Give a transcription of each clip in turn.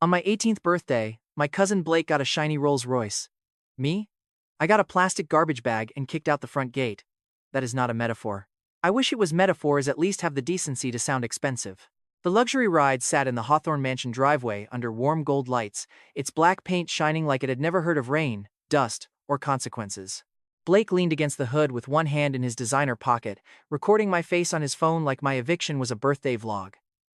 On my 18th birthday, my cousin Blake got a shiny Rolls Royce. Me? I got a plastic garbage bag and kicked out the front gate. That is not a metaphor. I wish it was metaphors at least have the decency to sound expensive. The luxury ride sat in the Hawthorne Mansion driveway under warm gold lights, its black paint shining like it had never heard of rain, dust, or consequences. Blake leaned against the hood with one hand in his designer pocket, recording my face on his phone like my eviction was a birthday vlog.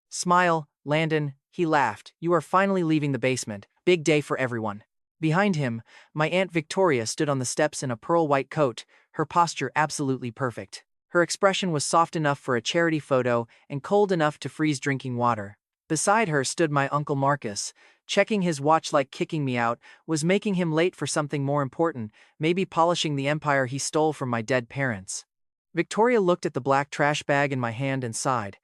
Smile, Landon, he laughed. You are finally leaving the basement. Big day for everyone. Behind him, my Aunt Victoria stood on the steps in a pearl-white coat, her posture absolutely perfect. Her expression was soft enough for a charity photo and cold enough to freeze drinking water. Beside her stood my Uncle Marcus. Checking his watch like kicking me out was making him late for something more important, maybe polishing the empire he stole from my dead parents. Victoria looked at the black trash bag in my hand and sighed.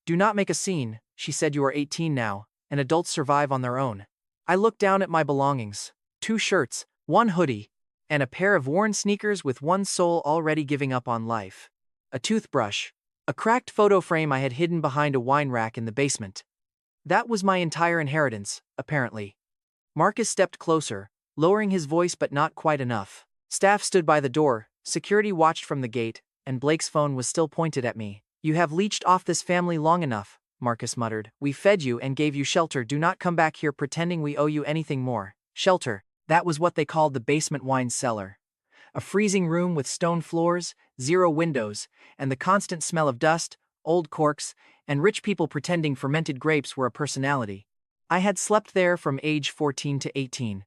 Do not make a scene, she said. You are 18 now, and adults survive on their own. I looked down at my belongings. 2 shirts, 1 hoodie, and a pair of worn sneakers with one sole already giving up on life. A toothbrush. A cracked photo frame I had hidden behind a wine rack in the basement. That was my entire inheritance, apparently. Marcus stepped closer, lowering his voice but not quite enough. Staff stood by the door, security watched from the gate, and Blake's phone was still pointed at me. You have leeched off this family long enough, Marcus muttered. We fed you and gave you shelter. Do not come back here pretending we owe you anything more. Shelter. That was what they called the basement wine cellar. A freezing room with stone floors, 0 windows, and the constant smell of dust, old corks, and rich people pretending fermented grapes were a personality. I had slept there from age 14 to 18.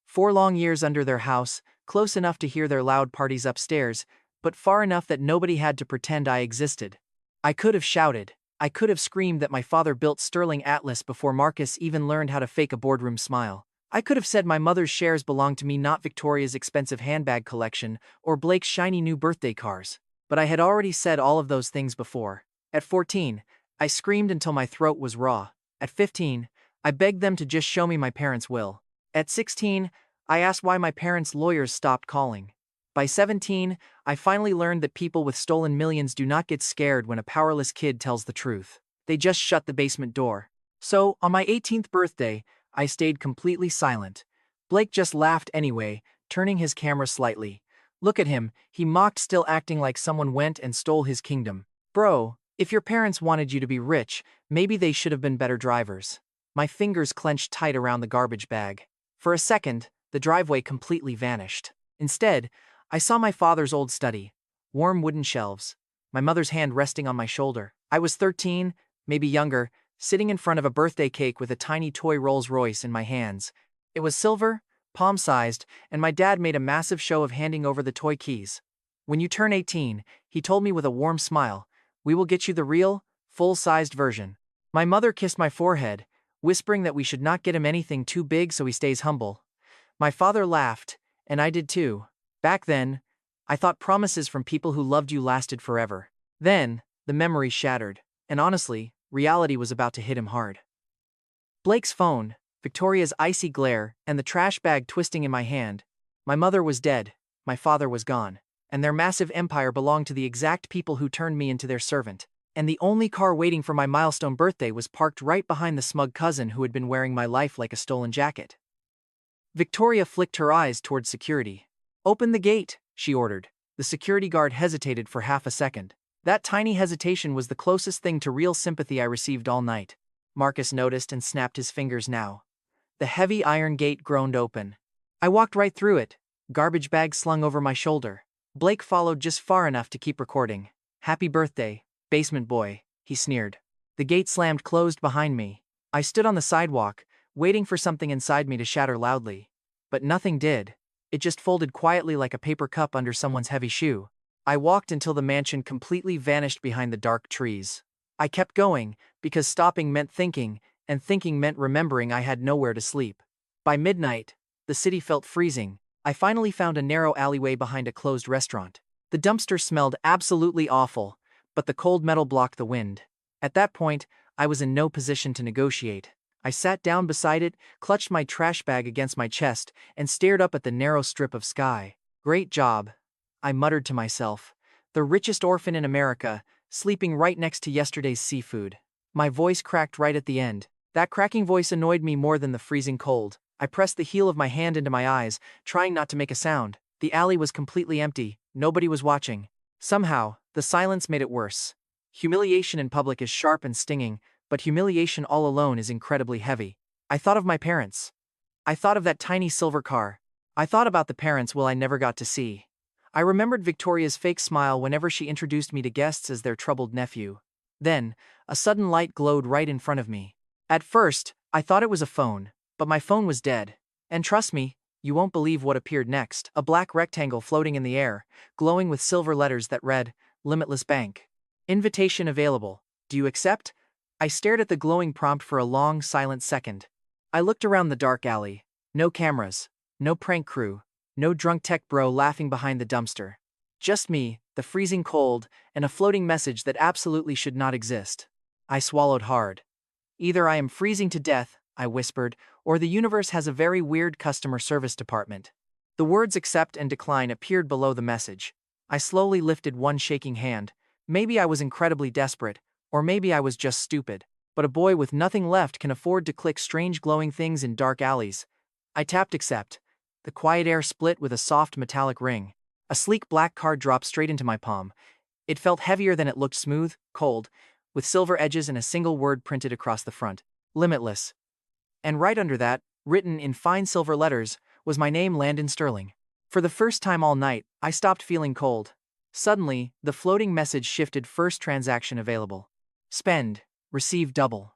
4 long years under their house, close enough to hear their loud parties upstairs, but far enough that nobody had to pretend I existed. I could have shouted. I could have screamed that my father built Sterling Atlas before Marcus even learned how to fake a boardroom smile. I could have said my mother's shares belonged to me, not Victoria's expensive handbag collection or Blake's shiny new birthday cars. But I had already said all of those things before. At 14, I screamed until my throat was raw. At 15, I begged them to just show me my parents' will. At 16, I asked why my parents' lawyers stopped calling. By 17, I finally learned that people with stolen millions do not get scared when a powerless kid tells the truth. They just shut the basement door. So, on my 18th birthday, I stayed completely silent. Blake just laughed anyway, turning his camera slightly. Look at him, he mocked, still acting like someone went and stole his kingdom. Bro, if your parents wanted you to be rich, maybe they should have been better drivers. My fingers clenched tight around the garbage bag. For a second, the driveway completely vanished. Instead, I saw my father's old study. Warm wooden shelves. My mother's hand resting on my shoulder. I was 13, maybe younger, sitting in front of a birthday cake with a tiny toy Rolls Royce in my hands. It was silver, palm-sized, and my dad made a massive show of handing over the toy keys. When you turn 18, he told me with a warm smile, we will get you the real, full-sized version. My mother kissed my forehead, whispering that we should not get him anything too big so he stays humble. My father laughed, and I did too. Back then, I thought promises from people who loved you lasted forever. Then, the memory shattered, and honestly, reality was about to hit him hard. Blake's phone, Victoria's icy glare, and the trash bag twisting in my hand. My mother was dead, my father was gone, and their massive empire belonged to the exact people who turned me into their servant. And the only car waiting for my milestone birthday was parked right behind the smug cousin who had been wearing my life like a stolen jacket. Victoria flicked her eyes towards security. Open the gate, she ordered. The security guard hesitated for half a second. That tiny hesitation was the closest thing to real sympathy I received all night. Marcus noticed and snapped his fingers now. The heavy iron gate groaned open. I walked right through it, garbage bag slung over my shoulder. Blake followed just far enough to keep recording. Happy birthday, basement boy, he sneered. The gate slammed closed behind me. I stood on the sidewalk, waiting for something inside me to shatter loudly. But nothing did. It just folded quietly like a paper cup under someone's heavy shoe. I walked until the mansion completely vanished behind the dark trees. I kept going, because stopping meant thinking, and thinking meant remembering I had nowhere to sleep. By midnight, the city felt freezing. I finally found a narrow alleyway behind a closed restaurant. The dumpster smelled absolutely awful, but the cold metal blocked the wind. At that point, I was in no position to negotiate. I sat down beside it, clutched my trash bag against my chest, and stared up at the narrow strip of sky. Great job, I muttered to myself. The richest orphan in America, sleeping right next to yesterday's seafood. My voice cracked right at the end. That cracking voice annoyed me more than the freezing cold. I pressed the heel of my hand into my eyes, trying not to make a sound. The alley was completely empty, nobody was watching. Somehow, the silence made it worse. Humiliation in public is sharp and stinging, but humiliation all alone is incredibly heavy. I thought of my parents. I thought of that tiny silver car. I thought about the parents I never got to see. I remembered Victoria's fake smile whenever she introduced me to guests as their troubled nephew. Then, a sudden light glowed right in front of me. At first, I thought it was a phone, but my phone was dead. And trust me, you won't believe what appeared next. A black rectangle floating in the air, glowing with silver letters that read, Limitless Bank. Invitation available. Do you accept? I stared at the glowing prompt for a long, silent second. I looked around the dark alley. No cameras. No prank crew. No drunk tech bro laughing behind the dumpster. Just me, the freezing cold, and a floating message that absolutely should not exist. I swallowed hard. Either I am freezing to death, I whispered, or the universe has a very weird customer service department. The words accept and decline appeared below the message. I slowly lifted one shaking hand. Maybe I was incredibly desperate, or maybe I was just stupid. But a boy with nothing left can afford to click strange glowing things in dark alleys. I tapped accept. The quiet air split with a soft metallic ring. A sleek black card dropped straight into my palm. It felt heavier than it looked smooth, cold, with silver edges and a single word printed across the front. Limitless. And right under that, written in fine silver letters, was my name, Landon Sterling. For the first time all night, I stopped feeling cold. Suddenly, the floating message shifted: first transaction available. Spend. Receive double.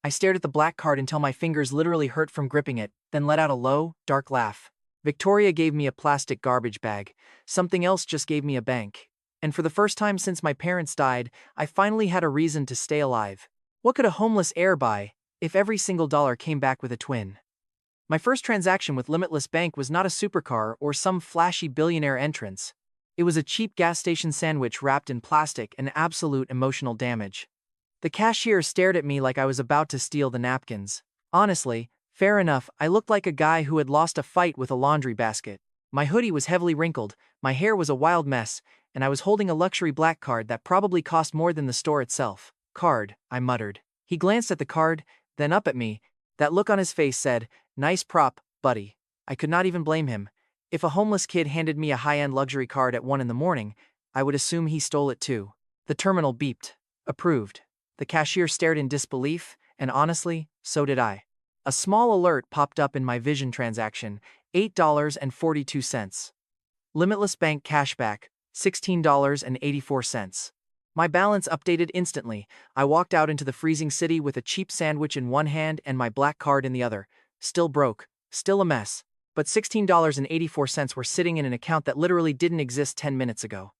I stared at the black card until my fingers literally hurt from gripping it, then let out a low, dark laugh. Victoria gave me a plastic garbage bag. Something else just gave me a bank. And for the first time since my parents died, I finally had a reason to stay alive. What could a homeless heir buy if every single dollar came back with a twin? My first transaction with Limitless Bank was not a supercar or some flashy billionaire entrance. It was a cheap gas station sandwich wrapped in plastic and absolute emotional damage. The cashier stared at me like I was about to steal the napkins. Honestly, fair enough, I looked like a guy who had lost a fight with a laundry basket. My hoodie was heavily wrinkled, my hair was a wild mess, and I was holding a luxury black card that probably cost more than the store itself. Card, I muttered. He glanced at the card, then up at me. That look on his face said, nice prop, buddy. I could not even blame him. If a homeless kid handed me a high-end luxury card at 1 in the morning, I would assume he stole it too. The terminal beeped. Approved. The cashier stared in disbelief, and honestly, so did I. A small alert popped up in my Vision transaction, $8.42. Limitless Bank cashback, $16.84. My balance updated instantly. I walked out into the freezing city with a cheap sandwich in one hand and my black card in the other. Still broke, still a mess, but $16.84 were sitting in an account that literally didn't exist 10 minutes ago.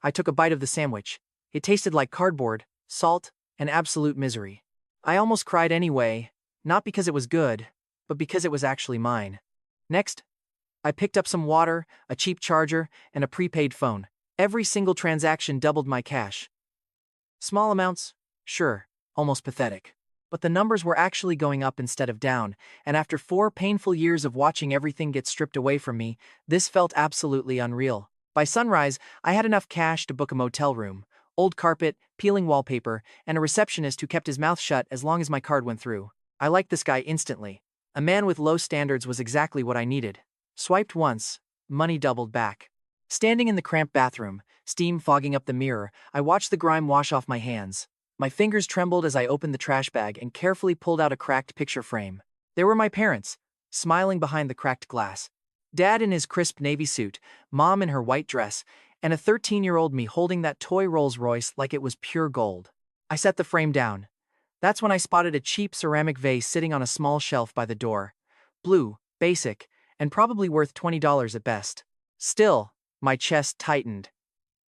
I took a bite of the sandwich. It tasted like cardboard, salt, and absolute misery. I almost cried anyway, not because it was good, but because it was actually mine. Next, I picked up some water, a cheap charger, and a prepaid phone. Every single transaction doubled my cash. Small amounts? Sure, almost pathetic. But the numbers were actually going up instead of down, and after 4 painful years of watching everything get stripped away from me, this felt absolutely unreal. By sunrise, I had enough cash to book a motel room, old carpet, peeling wallpaper, and a receptionist who kept his mouth shut as long as my card went through. I liked this guy instantly. A man with low standards was exactly what I needed. Swiped once, money doubled back. Standing in the cramped bathroom, steam fogging up the mirror, I watched the grime wash off my hands. My fingers trembled as I opened the trash bag and carefully pulled out a cracked picture frame. There were my parents, smiling behind the cracked glass. Dad in his crisp navy suit, Mom in her white dress, and a 13-year-old me holding that toy Rolls Royce like it was pure gold. I set the frame down. That's when I spotted a cheap ceramic vase sitting on a small shelf by the door. Blue, basic, and probably worth $20 at best. Still, my chest tightened.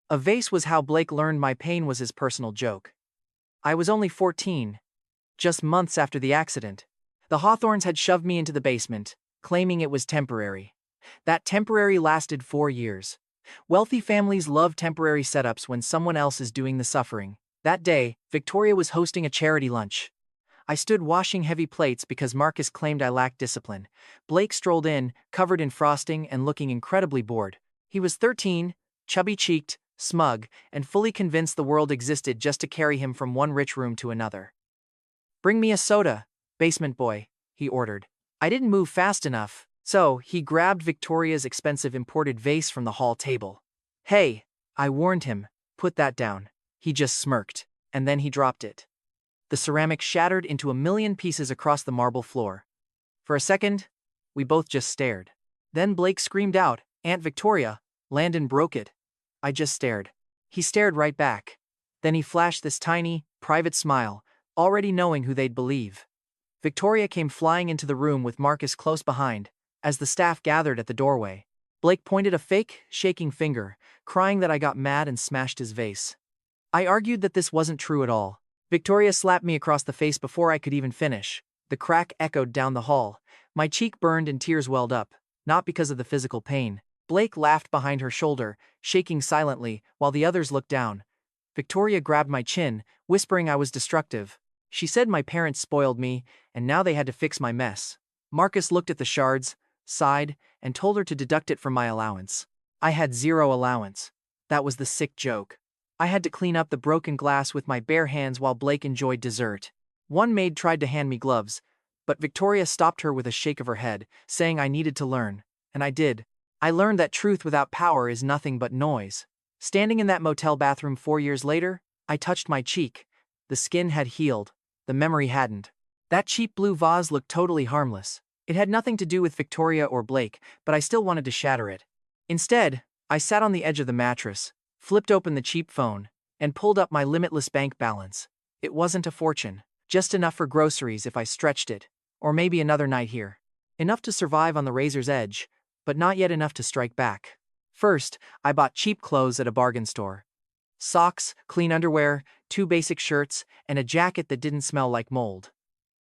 A vase was how Blake learned my pain was his personal joke. I was only 14, just months after the accident. The Hawthorns had shoved me into the basement, claiming it was temporary. That temporary lasted 4 years. Wealthy families love temporary setups when someone else is doing the suffering. That day, Victoria was hosting a charity lunch. I stood washing heavy plates because Marcus claimed I lacked discipline. Blake strolled in, covered in frosting and looking incredibly bored. He was 13, chubby-cheeked, smug, and fully convinced the world existed just to carry him from one rich room to another. Bring me a soda, Basement boy, he ordered. I didn't move fast enough, so he grabbed Victoria's expensive imported vase from the hall table. Hey, I warned him, put that down. He just smirked, and then he dropped it. The ceramic shattered into a million pieces across the marble floor. For a second, we both just stared. Then Blake screamed out, Aunt Victoria, Landon broke it. I just stared. He stared right back. Then he flashed this tiny, private smile, already knowing who they'd believe. Victoria came flying into the room with Marcus close behind, as the staff gathered at the doorway. Blake pointed a fake, shaking finger, crying that I got mad and smashed his vase. I argued that this wasn't true at all. Victoria slapped me across the face before I could even finish. The crack echoed down the hall. My cheek burned and tears welled up, not because of the physical pain. Blake laughed behind her shoulder, shaking silently, while the others looked down. Victoria grabbed my chin, whispering I was destructive. She said my parents spoiled me, and now they had to fix my mess. Marcus looked at the shards, sighed, and told her to deduct it from my allowance. I had zero allowance. That was the sick joke. I had to clean up the broken glass with my bare hands while Blake enjoyed dessert. One maid tried to hand me gloves, but Victoria stopped her with a shake of her head, saying I needed to learn, and I did. I learned that truth without power is nothing but noise. Standing in that motel bathroom 4 years later, I touched my cheek. The skin had healed. The memory hadn't. That cheap blue vase looked totally harmless. It had nothing to do with Victoria or Blake, but I still wanted to shatter it. Instead, I sat on the edge of the mattress, flipped open the cheap phone, and pulled up my limitless bank balance. It wasn't a fortune, just enough for groceries if I stretched it, or maybe another night here. Enough to survive on the razor's edge, but not yet enough to strike back. First, I bought cheap clothes at a bargain store. Socks, clean underwear, 2 basic shirts, and a jacket that didn't smell like mold.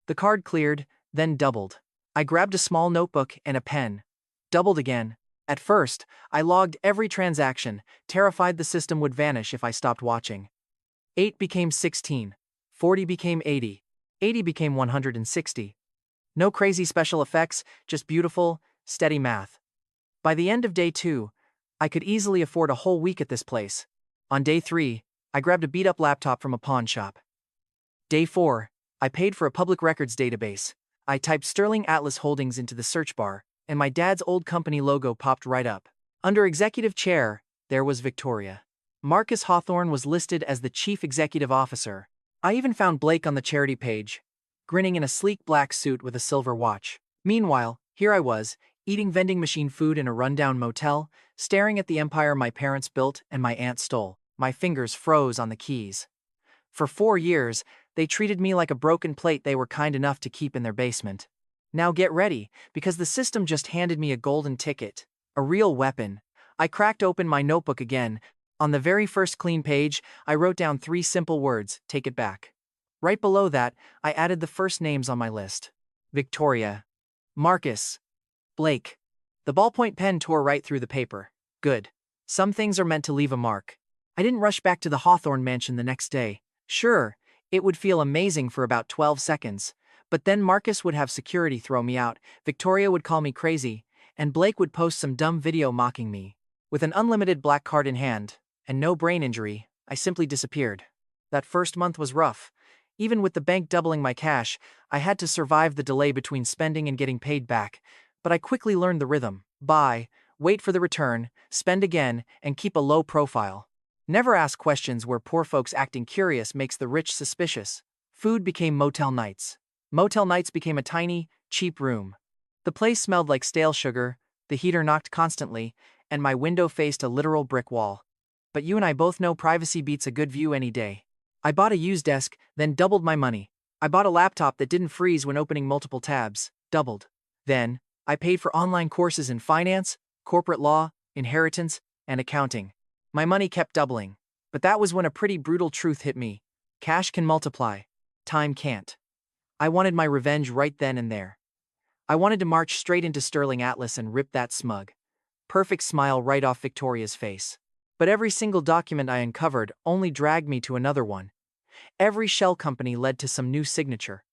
The card cleared, then doubled. I grabbed a small notebook and a pen. Doubled again. At first, I logged every transaction, terrified the system would vanish if I stopped watching. 8 became 16. 40 became 80. 80 became 160. No crazy special effects, just beautiful, steady math. By the end of day 2, I could easily afford a whole week at this place. On day 3, I grabbed a beat-up laptop from a pawn shop. Day 4, I paid for a public records database. I typed Sterling Atlas Holdings into the search bar, and my dad's old company logo popped right up. Under executive chair, there was Victoria. Marcus Hawthorne was listed as the chief executive officer. I even found Blake on the charity page, grinning in a sleek black suit with a silver watch. Meanwhile, here I was, eating vending machine food in a rundown motel, staring at the empire my parents built and my aunt stole. My fingers froze on the keys. For 4 years, they treated me like a broken plate they were kind enough to keep in their basement. Now get ready, because the system just handed me a golden ticket. A real weapon. I cracked open my notebook again. On the very first clean page, I wrote down 3 simple words, take it back. Right below that, I added the first names on my list. Victoria. Marcus. Blake. The ballpoint pen tore right through the paper. Good. Some things are meant to leave a mark. I didn't rush back to the Hawthorne mansion the next day. Sure, it would feel amazing for about 12 seconds, but then Marcus would have security throw me out, Victoria would call me crazy, and Blake would post some dumb video mocking me. With an unlimited black card in hand, and no brain injury, I simply disappeared. That first month was rough. Even with the bank doubling my cash, I had to survive the delay between spending and getting paid back, but I quickly learned the rhythm. Buy, wait for the return, spend again, and keep a low profile. Never ask questions where poor folks acting curious makes the rich suspicious. Food became motel nights. Motel nights became a tiny, cheap room. The place smelled like stale sugar, the heater knocked constantly, and my window faced a literal brick wall. But you and I both know privacy beats a good view any day. I bought a used desk, then doubled my money. I bought a laptop that didn't freeze when opening multiple tabs, doubled. Then, I paid for online courses in finance, corporate law, inheritance, and accounting. My money kept doubling. But that was when a pretty brutal truth hit me. Cash can multiply. Time can't. I wanted my revenge right then and there. I wanted to march straight into Sterling Atlas and rip that smug, perfect smile right off Victoria's face. But every single document I uncovered only dragged me to another one. Every shell company led to some new signature.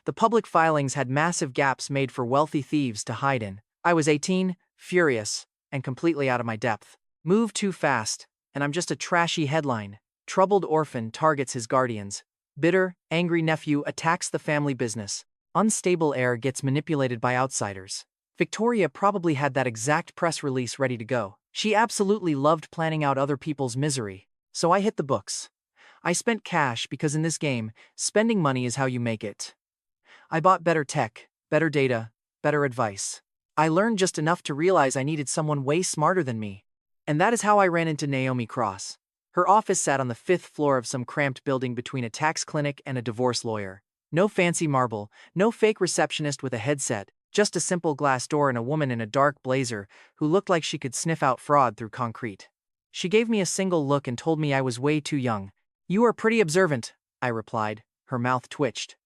The public filings had massive gaps made for wealthy thieves to hide in. I was 18, furious, and completely out of my depth. Move too fast, and I'm just a trashy headline. Troubled orphan targets his guardians. Bitter, angry nephew attacks the family business. Unstable heir gets manipulated by outsiders. Victoria probably had that exact press release ready to go. She absolutely loved planning out other people's misery. So I hit the books. I spent cash because in this game, spending money is how you make it. I bought better tech, better data, better advice. I learned just enough to realize I needed someone way smarter than me. And that is how I ran into Naomi Cross. Her office sat on the 5th floor of some cramped building between a tax clinic and a divorce lawyer. No fancy marble, no fake receptionist with a headset, just a simple glass door and a woman in a dark blazer who looked like she could sniff out fraud through concrete. She gave me a single look and told me I was way too young. "You are pretty observant," I replied. Her mouth twitched.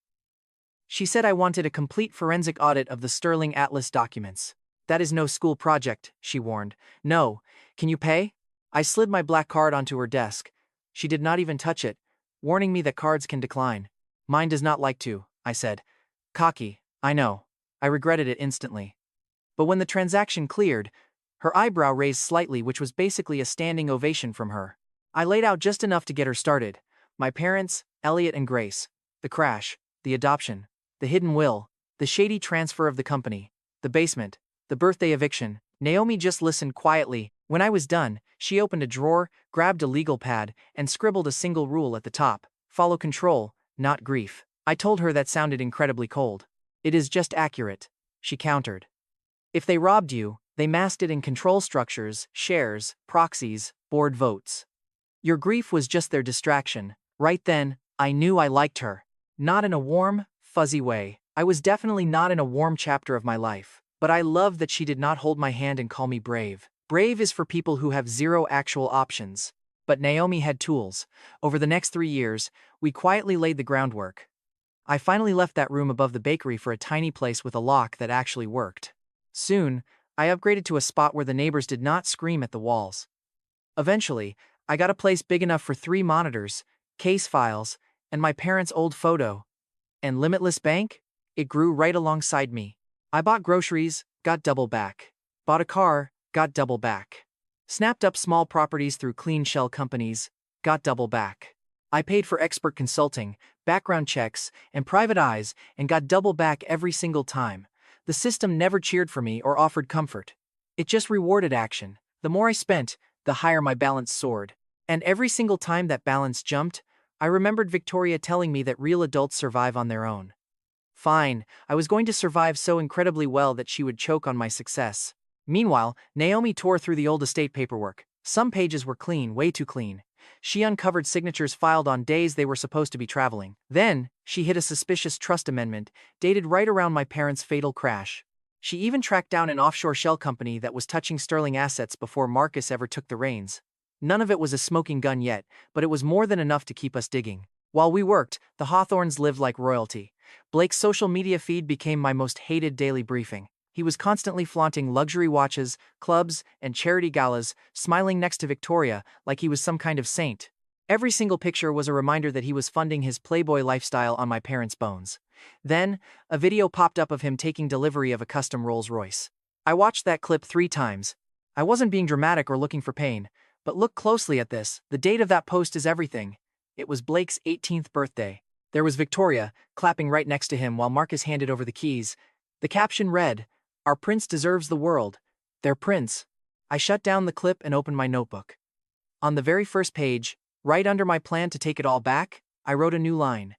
She said I wanted a complete forensic audit of the Sterling Atlas documents. "That is no school project," she warned. "No. Can you pay?" I slid my black card onto her desk. She did not even touch it, warning me that cards can decline. "Mine does not like to," I said. Cocky, I know. I regretted it instantly. But when the transaction cleared, her eyebrow raised slightly, which was basically a standing ovation from her. I laid out just enough to get her started. My parents, Elliot and Grace, the crash, the adoption, the hidden will, the shady transfer of the company, the basement, the birthday eviction. Naomi just listened quietly. When I was done, she opened a drawer, grabbed a legal pad, and scribbled a single rule at the top: follow control, not grief. I told her that sounded incredibly cold. "It is just accurate," she countered. "If they robbed you, they masked it in control structures, shares, proxies, board votes. Your grief was just their distraction." Right then, I knew I liked her. Not in a warm, fuzzy way. I was definitely not in a warm chapter of my life. But I loved that she did not hold my hand and call me brave. Brave is for people who have zero actual options. But Naomi had tools. Over the next 3 years, we quietly laid the groundwork. I finally left that room above the bakery for a tiny place with a lock that actually worked. Soon, I upgraded to a spot where the neighbors did not scream at the walls. Eventually, I got a place big enough for 3 monitors, case files, and my parents' old photo. And Limitless Bank? It grew right alongside me. I bought groceries, got double back. Bought a car, got double back. Snapped up small properties through clean shell companies, got double back. I paid for expert consulting, background checks, and private eyes, and got double back every single time. The system never cheered for me or offered comfort. It just rewarded action. The more I spent, the higher my balance soared. And every single time that balance jumped, I remembered Victoria telling me that real adults survive on their own. Fine, I was going to survive so incredibly well that she would choke on my success. Meanwhile, Naomi tore through the old estate paperwork. Some pages were clean, way too clean. She uncovered signatures filed on days they were supposed to be traveling. Then, she hit a suspicious trust amendment, dated right around my parents' fatal crash. She even tracked down an offshore shell company that was touching Sterling assets before Marcus ever took the reins. None of it was a smoking gun yet, but it was more than enough to keep us digging. While we worked, the Hawthorns lived like royalty. Blake's social media feed became my most hated daily briefing. He was constantly flaunting luxury watches, clubs, and charity galas, smiling next to Victoria like he was some kind of saint. Every single picture was a reminder that he was funding his playboy lifestyle on my parents' bones. Then, a video popped up of him taking delivery of a custom Rolls-Royce. I watched that clip 3 times. I wasn't being dramatic or looking for pain, but look closely at this. The date of that post is everything. It was Blake's 18th birthday. There was Victoria, clapping right next to him while Marcus handed over the keys. The caption read, "Our prince deserves the world. Their prince." I shut down the clip and opened my notebook. On the very first page, right under my plan to take it all back, I wrote a new line.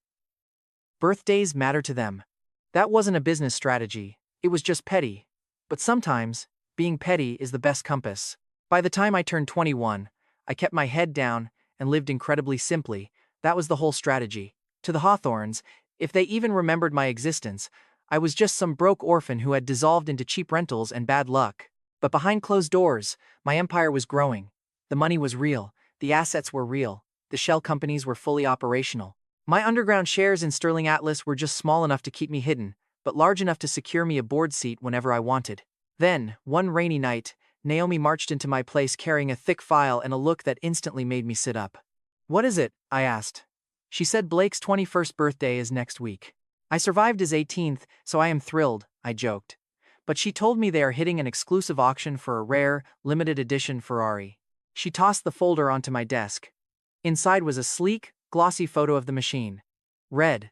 "Birthdays matter to them." That wasn't a business strategy, it was just petty. But sometimes, being petty is the best compass. By the time I turned 21, I kept my head down and lived incredibly simply. That was the whole strategy. To the Hawthorns, if they even remembered my existence, I was just some broke orphan who had dissolved into cheap rentals and bad luck. But behind closed doors, my empire was growing. The money was real, the assets were real, the shell companies were fully operational. My underground shares in Sterling Atlas were just small enough to keep me hidden, but large enough to secure me a board seat whenever I wanted. Then, one rainy night, Naomi marched into my place carrying a thick file and a look that instantly made me sit up. "What is it?" I asked. She said Blake's 21st birthday is next week. "I survived his 18th, so I am thrilled," I joked. But she told me they are hitting an exclusive auction for a rare, limited edition Ferrari. She tossed the folder onto my desk. Inside was a sleek, glossy photo of the machine. Read,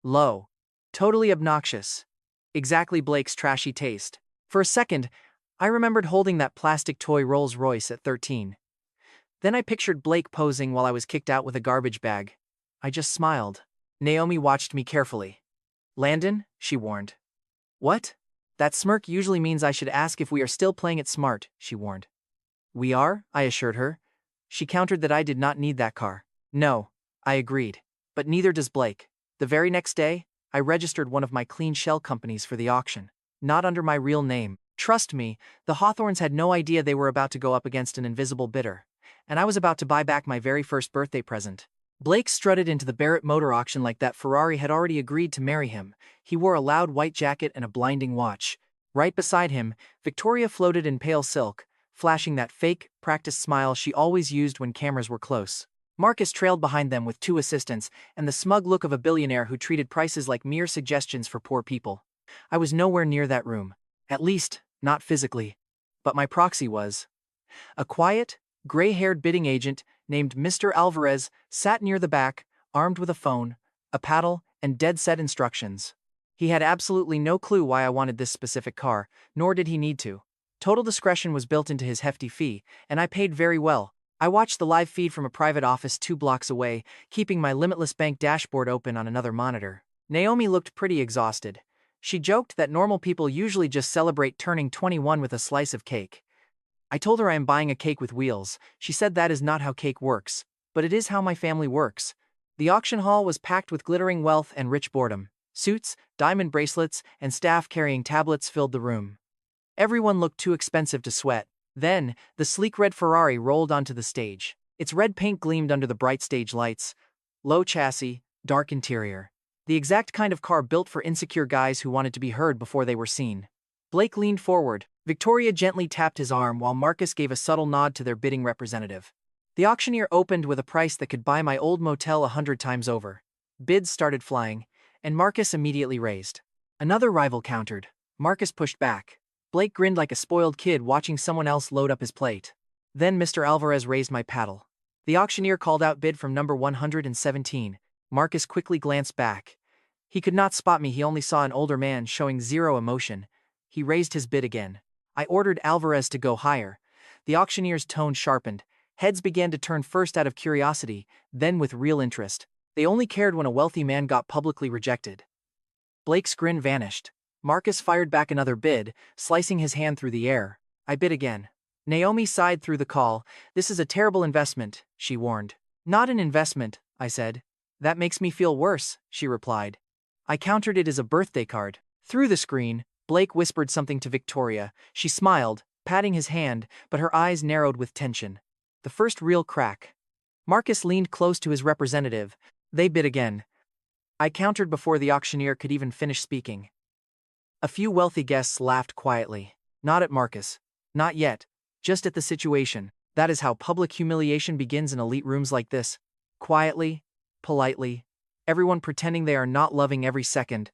"Low. Totally obnoxious. Exactly Blake's trashy taste. For a second, I remembered holding that plastic toy Rolls Royce at 13. Then I pictured Blake posing while I was kicked out with a garbage bag. I just smiled. Naomi watched me carefully. Landon, she warned. What? That smirk usually means I should ask if we are still playing it smart, she warned. We are, I assured her. She countered that I did not need that car. No, I agreed. But neither does Blake. The very next day, I registered one of my clean shell companies for the auction. Not under my real name. Trust me, the Hawthorns had no idea they were about to go up against an invisible bidder. And I was about to buy back my very first birthday present. Blake strutted into the Barrett Motor auction like that Ferrari had already agreed to marry him. He wore a loud white jacket and a blinding watch. Right beside him, Victoria floated in pale silk, flashing that fake, practiced smile she always used when cameras were close. Marcus trailed behind them with 2 assistants and the smug look of a billionaire who treated prices like mere suggestions for poor people. I was nowhere near that room. At least, not physically. But my proxy was. A quiet, gray-haired bidding agent named Mr. Alvarez sat near the back, armed with a phone, a paddle, and dead-set instructions. He had absolutely no clue why I wanted this specific car, nor did he need to. Total discretion was built into his hefty fee, and I paid very well. I watched the live feed from a private office 2 blocks away, keeping my Limitless Bank dashboard open on another monitor. Naomi looked pretty exhausted. She joked that normal people usually just celebrate turning 21 with a slice of cake. I told her I am buying a cake with wheels. She said that is not how cake works, but it is how my family works. The auction hall was packed with glittering wealth and rich boredom. Suits, diamond bracelets, and staff carrying tablets filled the room. Everyone looked too expensive to sweat. Then, the sleek red Ferrari rolled onto the stage. Its red paint gleamed under the bright stage lights. Low chassis, dark interior. The exact kind of car built for insecure guys who wanted to be heard before they were seen. Blake leaned forward. Victoria gently tapped his arm while Marcus gave a subtle nod to their bidding representative. The auctioneer opened with a price that could buy my old motel 100 times over. Bids started flying, and Marcus immediately raised. Another rival countered. Marcus pushed back. Blake grinned like a spoiled kid watching someone else load up his plate. Then Mr. Alvarez raised my paddle. The auctioneer called out bid from number 117. Marcus quickly glanced back. He could not spot me, he only saw an older man showing zero emotion. He raised his bid again. I ordered Alvarez to go higher. The auctioneer's tone sharpened. Heads began to turn first out of curiosity, then with real interest. They only cared when a wealthy man got publicly rejected. Blake's grin vanished. Marcus fired back another bid, slicing his hand through the air. I bid again. Naomi sighed through the call. This is a terrible investment, she warned. Not an investment, I said. That makes me feel worse, she replied. I countered it as a birthday card. Through the screen, Blake whispered something to Victoria. She smiled, patting his hand, but her eyes narrowed with tension. The first real crack. Marcus leaned close to his representative. They bid again. I countered before the auctioneer could even finish speaking. A few wealthy guests laughed quietly. Not at Marcus. Not yet. Just at the situation. That is how public humiliation begins in elite rooms like this. Quietly, politely, everyone pretending they are not loving every second.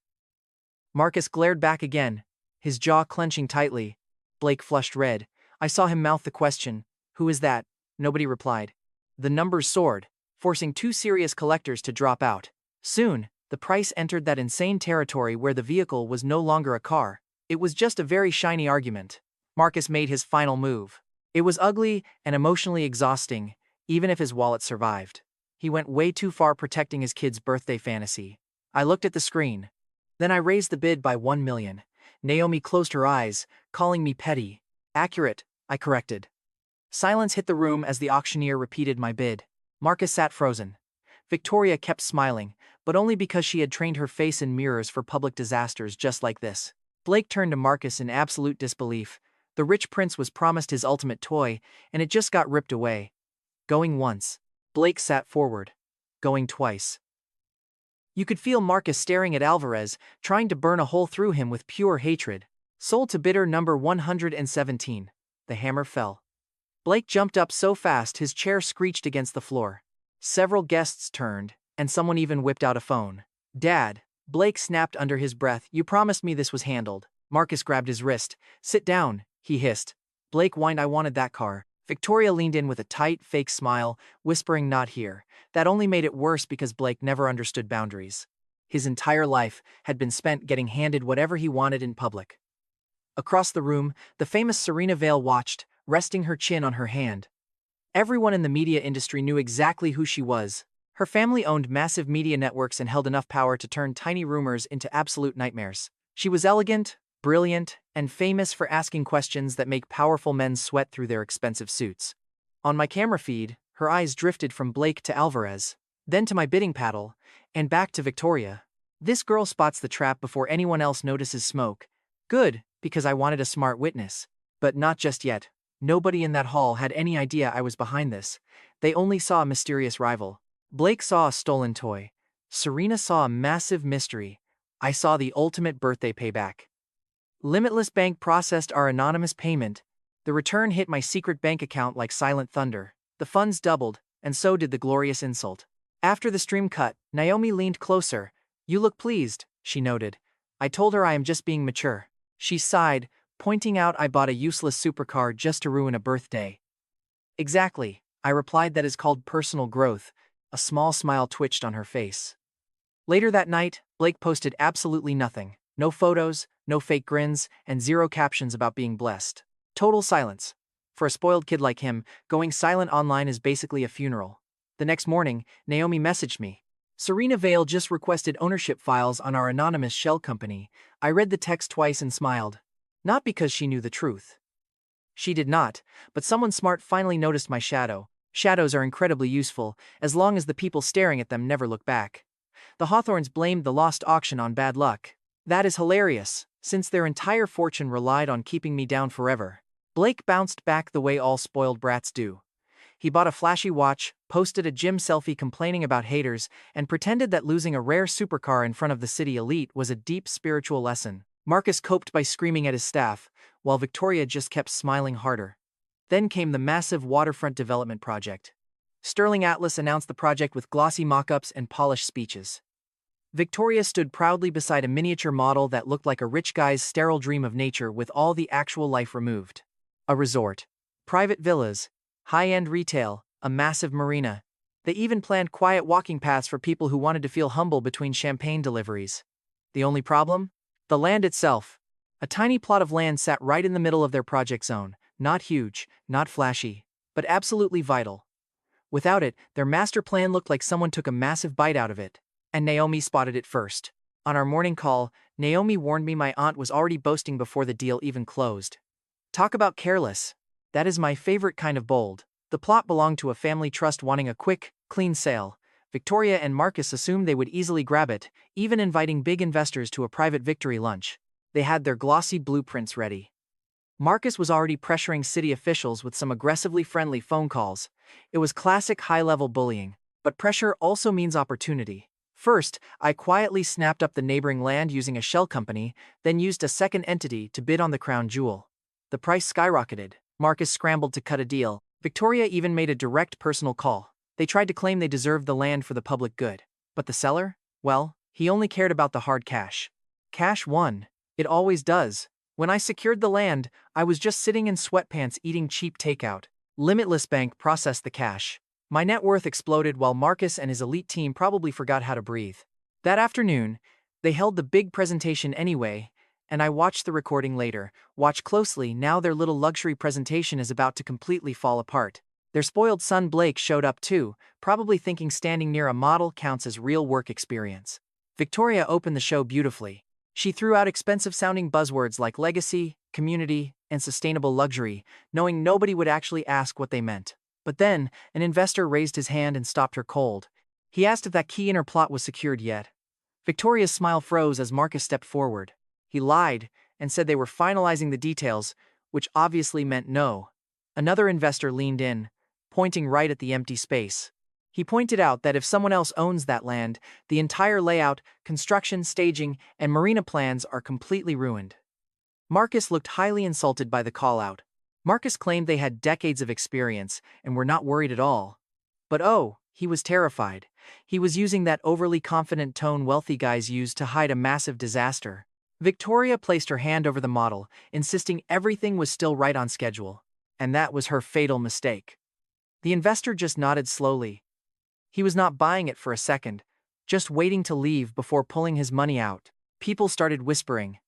Marcus glared back again, his jaw clenching tightly. Blake flushed red. I saw him mouth the question, "Who is that?" Nobody replied. The numbers soared, forcing 2 serious collectors to drop out. Soon, the price entered that insane territory where the vehicle was no longer a car. It was just a very shiny argument. Marcus made his final move. It was ugly and emotionally exhausting, even if his wallet survived. He went way too far protecting his kid's birthday fantasy. I looked at the screen. Then I raised the bid by 1 million. Naomi closed her eyes, calling me petty. Accurate, I corrected. Silence hit the room as the auctioneer repeated my bid. Marcus sat frozen. Victoria kept smiling, but only because she had trained her face in mirrors for public disasters just like this. Blake turned to Marcus in absolute disbelief. The rich prince was promised his ultimate toy, and it just got ripped away. Going once. Blake sat forward. Going twice. You could feel Marcus staring at Alvarez, trying to burn a hole through him with pure hatred. Sold to bidder number 117. The hammer fell. Blake jumped up so fast his chair screeched against the floor. Several guests turned, and someone even whipped out a phone. Dad, Blake snapped under his breath, you promised me this was handled. Marcus grabbed his wrist. Sit down, he hissed. Blake whined, I wanted that car. Victoria leaned in with a tight, fake smile, whispering not here. That only made it worse because Blake never understood boundaries. His entire life had been spent getting handed whatever he wanted in public. Across the room, the famous Serena Vale watched, resting her chin on her hand. Everyone in the media industry knew exactly who she was. Her family owned massive media networks and held enough power to turn tiny rumors into absolute nightmares. She was elegant, brilliant, and famous for asking questions that make powerful men sweat through their expensive suits. On my camera feed, her eyes drifted from Blake to Alvarez, then to my bidding paddle, and back to Victoria. This girl spots the trap before anyone else notices smoke. Good, because I wanted a smart witness. But not just yet. Nobody in that hall had any idea I was behind this. They only saw a mysterious rival. Blake saw a stolen toy. Serena saw a massive mystery. I saw the ultimate birthday payback. Limitless Bank processed our anonymous payment. The return hit my secret bank account like silent thunder. The funds doubled, and so did the glorious insult. After the stream cut, Naomi leaned closer. "You look pleased," she noted. I told her I am just being mature. She sighed, pointing out I bought a useless supercar just to ruin a birthday. "Exactly," I replied. "That is called personal growth." A small smile twitched on her face. Later that night, Blake posted absolutely nothing. No photos, no fake grins, and zero captions about being blessed. Total silence. For a spoiled kid like him, going silent online is basically a funeral. The next morning, Naomi messaged me. "Serena Vale just requested ownership files on our anonymous shell company." I read the text twice and smiled. Not because she knew the truth. She did not, but someone smart finally noticed my shadow. Shadows are incredibly useful, as long as the people staring at them never look back. The Hawthorns blamed the lost auction on bad luck. That is hilarious, since their entire fortune relied on keeping me down forever. Blake bounced back the way all spoiled brats do. He bought a flashy watch, posted a gym selfie complaining about haters, and pretended that losing a rare supercar in front of the city elite was a deep spiritual lesson. Marcus coped by screaming at his staff, while Victoria just kept smiling harder. Then came the massive waterfront development project. Sterling Atlas announced the project with glossy mock-ups and polished speeches. Victoria stood proudly beside a miniature model that looked like a rich guy's sterile dream of nature with all the actual life removed. A resort, private villas, high-end retail, a massive marina. They even planned quiet walking paths for people who wanted to feel humble between champagne deliveries. The only problem? The land itself. A tiny plot of land sat right in the middle of their project zone, not huge, not flashy, but absolutely vital. Without it, their master plan looked like someone took a massive bite out of it. And Naomi spotted it first. On our morning call, Naomi warned me my aunt was already boasting before the deal even closed. Talk about careless. That is my favorite kind of bold. The plot belonged to a family trust wanting a quick, clean sale. Victoria and Marcus assumed they would easily grab it, even inviting big investors to a private victory lunch. They had their glossy blueprints ready. Marcus was already pressuring city officials with some aggressively friendly phone calls. It was classic high-level bullying, but pressure also means opportunity. First, I quietly snapped up the neighboring land using a shell company, then used a second entity to bid on the crown jewel. The price skyrocketed. Marcus scrambled to cut a deal. Victoria even made a direct personal call. They tried to claim they deserved the land for the public good. But the seller? Well, he only cared about the hard cash. Cash won. It always does. When I secured the land, I was just sitting in sweatpants eating cheap takeout. Limitless Bank processed the cash. My net worth exploded while Marcus and his elite team probably forgot how to breathe. That afternoon, they held the big presentation anyway, and I watched the recording later. Watch closely, now their little luxury presentation is about to completely fall apart. Their spoiled son Blake showed up too, probably thinking standing near a model counts as real work experience. Victoria opened the show beautifully. She threw out expensive-sounding buzzwords like legacy, community, and sustainable luxury, knowing nobody would actually ask what they meant. But then, an investor raised his hand and stopped her cold. He asked if that key in her plot was secured yet. Victoria's smile froze as Marcus stepped forward. He lied and said they were finalizing the details, which obviously meant no. Another investor leaned in, pointing right at the empty space. He pointed out that if someone else owns that land, the entire layout, construction, staging, and marina plans are completely ruined. Marcus looked highly insulted by the call-out. Marcus claimed they had decades of experience and were not worried at all. But oh, he was terrified. He was using that overly confident tone wealthy guys use to hide a massive disaster. Victoria placed her hand over the model, insisting everything was still right on schedule. And that was her fatal mistake. The investor just nodded slowly. He was not buying it for a second, just waiting to leave before pulling his money out. People started whispering.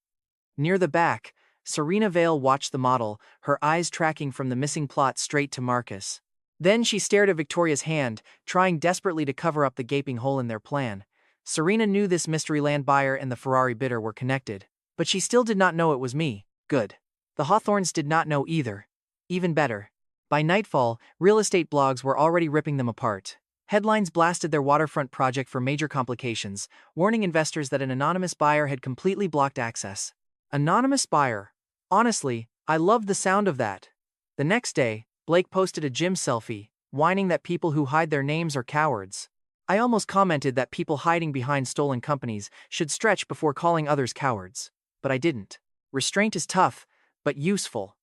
Near the back, Serena Vale watched the model, her eyes tracking from the missing plot straight to Marcus. Then she stared at Victoria's hand, trying desperately to cover up the gaping hole in their plan. Serena knew this mystery land buyer and the Ferrari bidder were connected, but she still did not know it was me. Good. The Hawthorns did not know either. Even better. By nightfall, real estate blogs were already ripping them apart. Headlines blasted their waterfront project for major complications, warning investors that an anonymous buyer had completely blocked access. Anonymous buyer. Honestly, I loved the sound of that. The next day, Blake posted a gym selfie, whining that people who hide their names are cowards. I almost commented that people hiding behind stolen companies should stretch before calling others cowards. But I didn't. Restraint is tough, but useful.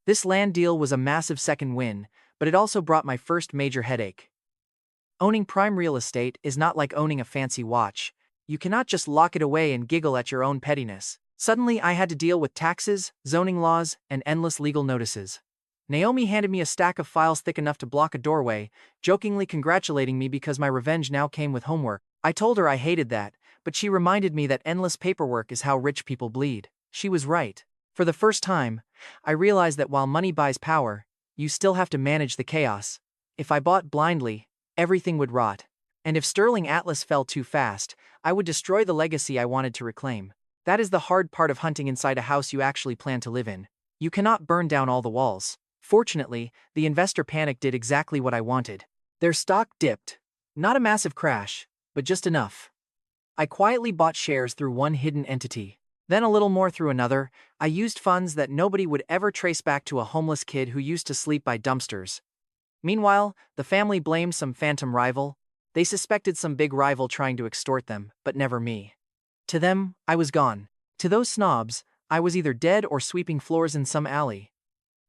This land deal was a massive second win, but it also brought my first major headache. Owning prime real estate is not like owning a fancy watch. You cannot just lock it away and giggle at your own pettiness. Suddenly, I had to deal with taxes, zoning laws, and endless legal notices. Naomi handed me a stack of files thick enough to block a doorway, jokingly congratulating me because my revenge now came with homework. I told her I hated that, but she reminded me that endless paperwork is how rich people bleed. She was right. For the first time, I realized that while money buys power, you still have to manage the chaos. If I bought blindly, everything would rot. And if Sterling Atlas fell too fast, I would destroy the legacy I wanted to reclaim. That is the hard part of hunting inside a house you actually plan to live in. You cannot burn down all the walls. Fortunately, the investor panic did exactly what I wanted. Their stock dipped. Not a massive crash, but just enough. I quietly bought shares through one hidden entity. Then a little more through another. I used funds that nobody would ever trace back to a homeless kid who used to sleep by dumpsters. Meanwhile, the family blamed some phantom rival. They suspected some big rival trying to extort them, but never me. To them, I was gone. To those snobs, I was either dead or sweeping floors in some alley.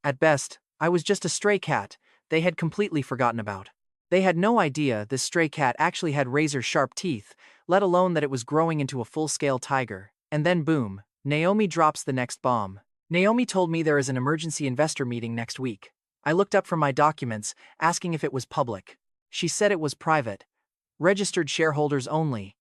At best, I was just a stray cat they had completely forgotten about. They had no idea this stray cat actually had razor-sharp teeth, let alone that it was growing into a full-scale tiger. And then boom, Naomi drops the next bomb. Naomi told me there is an emergency investor meeting next week. I looked up from my documents, asking if it was public. She said it was private. Registered shareholders only.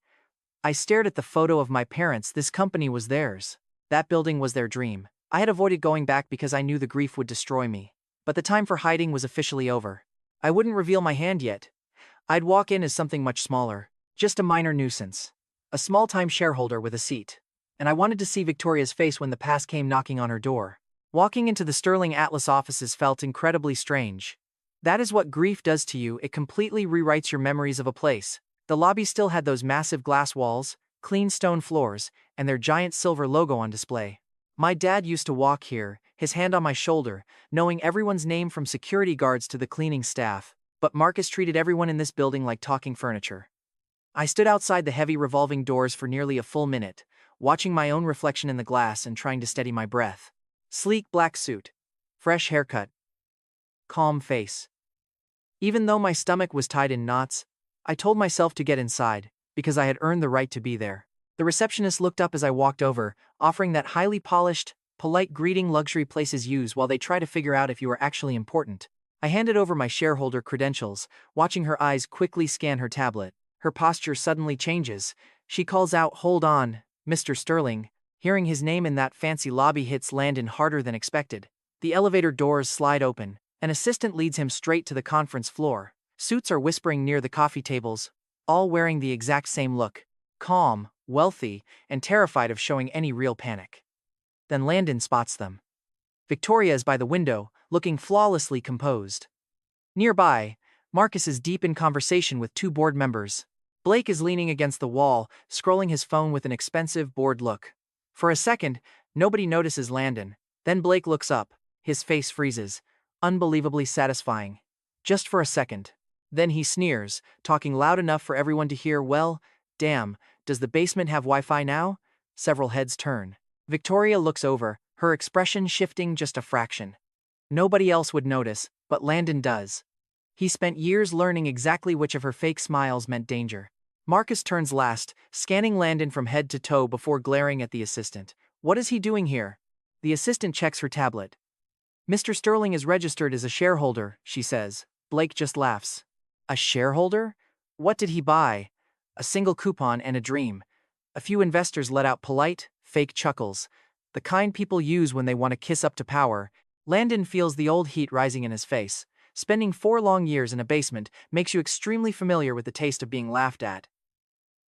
I stared at the photo of my parents. This company was theirs. That building was their dream. I had avoided going back because I knew the grief would destroy me. But the time for hiding was officially over. I wouldn't reveal my hand yet. I'd walk in as something much smaller. Just a minor nuisance. A small-time shareholder with a seat. And I wanted to see Victoria's face when the pass came knocking on her door. Walking into the Sterling Atlas offices felt incredibly strange. That is what grief does to you. It completely rewrites your memories of a place. The lobby still had those massive glass walls, clean stone floors, and their giant silver logo on display. My dad used to walk here, his hand on my shoulder, knowing everyone's name from security guards to the cleaning staff, but Marcus treated everyone in this building like talking furniture. I stood outside the heavy revolving doors for nearly a full minute, watching my own reflection in the glass and trying to steady my breath. Sleek black suit. Fresh haircut. Calm face. Even though my stomach was tied in knots, I told myself to get inside, because I had earned the right to be there. The receptionist looked up as I walked over, offering that highly polished, polite greeting luxury places use while they try to figure out if you are actually important. I handed over my shareholder credentials, watching her eyes quickly scan her tablet. Her posture suddenly changes. She calls out, "Hold on, Mr. Sterling." Hearing his name in that fancy lobby hits Landon harder than expected. The elevator doors slide open. An assistant leads him straight to the conference floor. Suits are whispering near the coffee tables, all wearing the exact same look. Calm, wealthy, and terrified of showing any real panic. Then Landon spots them. Victoria is by the window, looking flawlessly composed. Nearby, Marcus is deep in conversation with two board members. Blake is leaning against the wall, scrolling his phone with an expensive, bored look. For a second, nobody notices Landon. Then Blake looks up. His face freezes. Unbelievably satisfying. Just for a second. Then he sneers, talking loud enough for everyone to hear. "Well, damn, does the basement have Wi-Fi now?" Several heads turn. Victoria looks over, her expression shifting just a fraction. Nobody else would notice, but Landon does. He spent years learning exactly which of her fake smiles meant danger. Marcus turns last, scanning Landon from head to toe before glaring at the assistant. "What is he doing here?" The assistant checks her tablet. "Mr. Sterling is registered as a shareholder," she says. Blake just laughs. "A shareholder? What did he buy?" A single coupon and a dream. A few investors let out polite, fake chuckles. The kind people use when they want to kiss up to power. Landon feels the old heat rising in his face. Spending 4 long years in a basement makes you extremely familiar with the taste of being laughed at.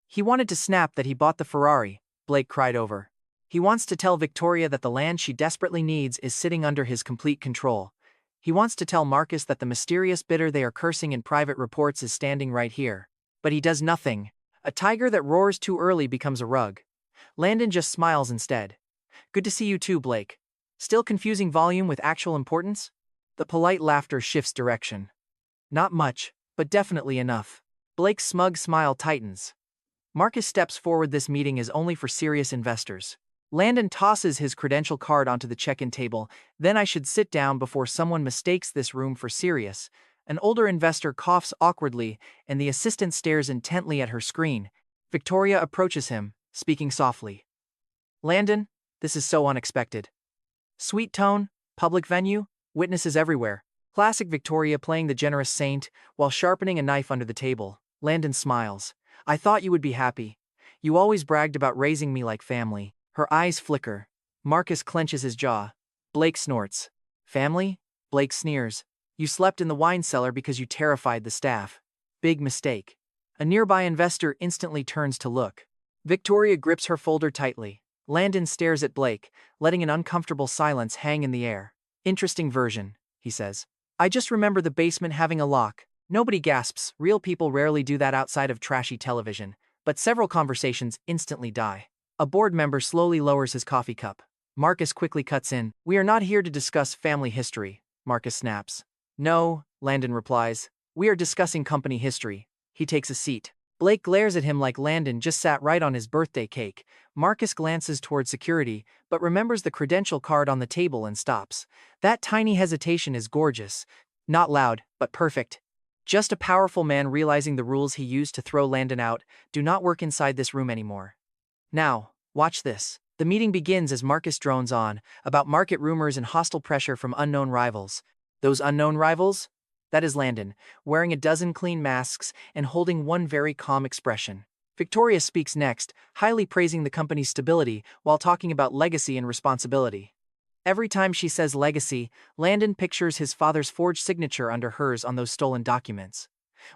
He wanted to snap that he bought the Ferrari, Blake cried over. He wants to tell Victoria that the land she desperately needs is sitting under his complete control. He wants to tell Marcus that the mysterious bidder they are cursing in private reports is standing right here. But he does nothing. A tiger that roars too early becomes a rug. Landon just smiles instead. Good to see you too, Blake. Still confusing volume with actual importance? The polite laughter shifts direction. Not much, but definitely enough. Blake's smug smile tightens. Marcus steps forward. This meeting is only for serious investors. Landon tosses his credential card onto the check-in table. Then I should sit down before someone mistakes this room for serious. An older investor coughs awkwardly, and the assistant stares intently at her screen. Victoria approaches him, speaking softly. Landon, this is so unexpected. Sweet tone, public venue, witnesses everywhere. Classic Victoria playing the generous saint while sharpening a knife under the table. Landon smiles. I thought you would be happy. You always bragged about raising me like family. Her eyes flicker. Marcus clenches his jaw. Blake snorts. Family? Blake sneers. You slept in the wine cellar because you terrified the staff. Big mistake. A nearby investor instantly turns to look. Victoria grips her folder tightly. Landon stares at Blake, letting an uncomfortable silence hang in the air. Interesting version, he says. I just remember the basement having a lock. Nobody gasps. Real people rarely do that outside of trashy television. But several conversations instantly die. A board member slowly lowers his coffee cup. Marcus quickly cuts in. We are not here to discuss family history, Marcus snaps. No, Landon replies. We are discussing company history. He takes a seat. Blake glares at him like Landon just sat right on his birthday cake. Marcus glances toward security, but remembers the credential card on the table and stops. That tiny hesitation is gorgeous. Not loud, but perfect. Just a powerful man realizing the rules he used to throw Landon out do not work inside this room anymore. Now, watch this. The meeting begins as Marcus drones on, about market rumors and hostile pressure from unknown rivals. Those unknown rivals? That is Landon, wearing a dozen clean masks and holding one very calm expression. Victoria speaks next, highly praising the company's stability while talking about legacy and responsibility. Every time she says legacy, Landon pictures his father's forged signature under hers on those stolen documents.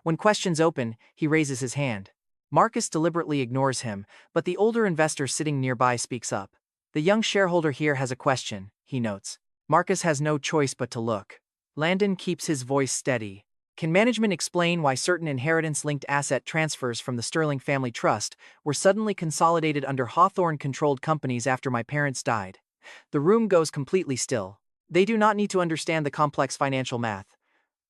When questions open, he raises his hand. Marcus deliberately ignores him, but the older investor sitting nearby speaks up. The young shareholder here has a question, he notes. Marcus has no choice but to look. Landon keeps his voice steady. Can management explain why certain inheritance-linked asset transfers from the Sterling Family Trust were suddenly consolidated under Hawthorne-controlled companies after my parents died? The room goes completely still. They do not need to understand the complex financial math.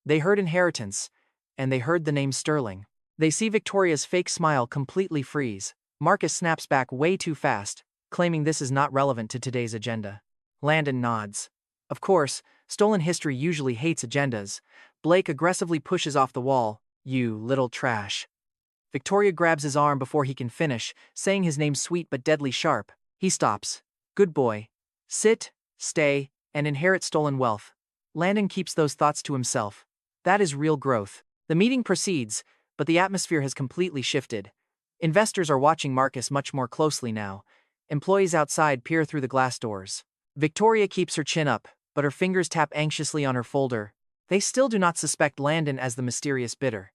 They heard inheritance, and they heard the name Sterling. They see Victoria's fake smile completely freeze. Marcus snaps back way too fast, claiming this is not relevant to today's agenda. Landon nods. Of course, stolen history usually hates agendas. Blake aggressively pushes off the wall. You little trash. Victoria grabs his arm before he can finish, saying his name sweet but deadly sharp. He stops. Good boy. Sit, stay, and inherit stolen wealth. Landon keeps those thoughts to himself. That is real growth. The meeting proceeds, but the atmosphere has completely shifted. Investors are watching Marcus much more closely now. Employees outside peer through the glass doors. Victoria keeps her chin up, but her fingers tap anxiously on her folder. They still do not suspect Landon as the mysterious bidder.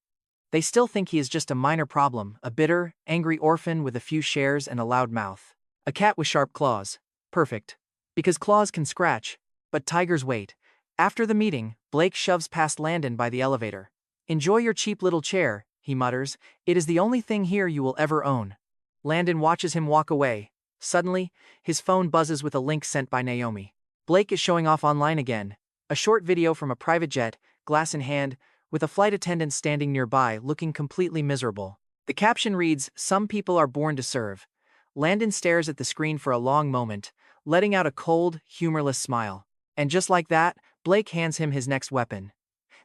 They still think he is just a minor problem, a bitter, angry orphan with a few shares and a loud mouth. A cat with sharp claws. Perfect. Because claws can scratch, but tigers wait. After the meeting, Blake shoves past Landon by the elevator. Enjoy your cheap little chair, he mutters. It is the only thing here you will ever own. Landon watches him walk away. Suddenly, his phone buzzes with a link sent by Naomi. Blake is showing off online again. A short video from a private jet, glass in hand, with a flight attendant standing nearby looking completely miserable. The caption reads, "Some people are born to serve." Landon stares at the screen for a long moment, letting out a cold, humorless smile. And just like that, Blake hands him his next weapon.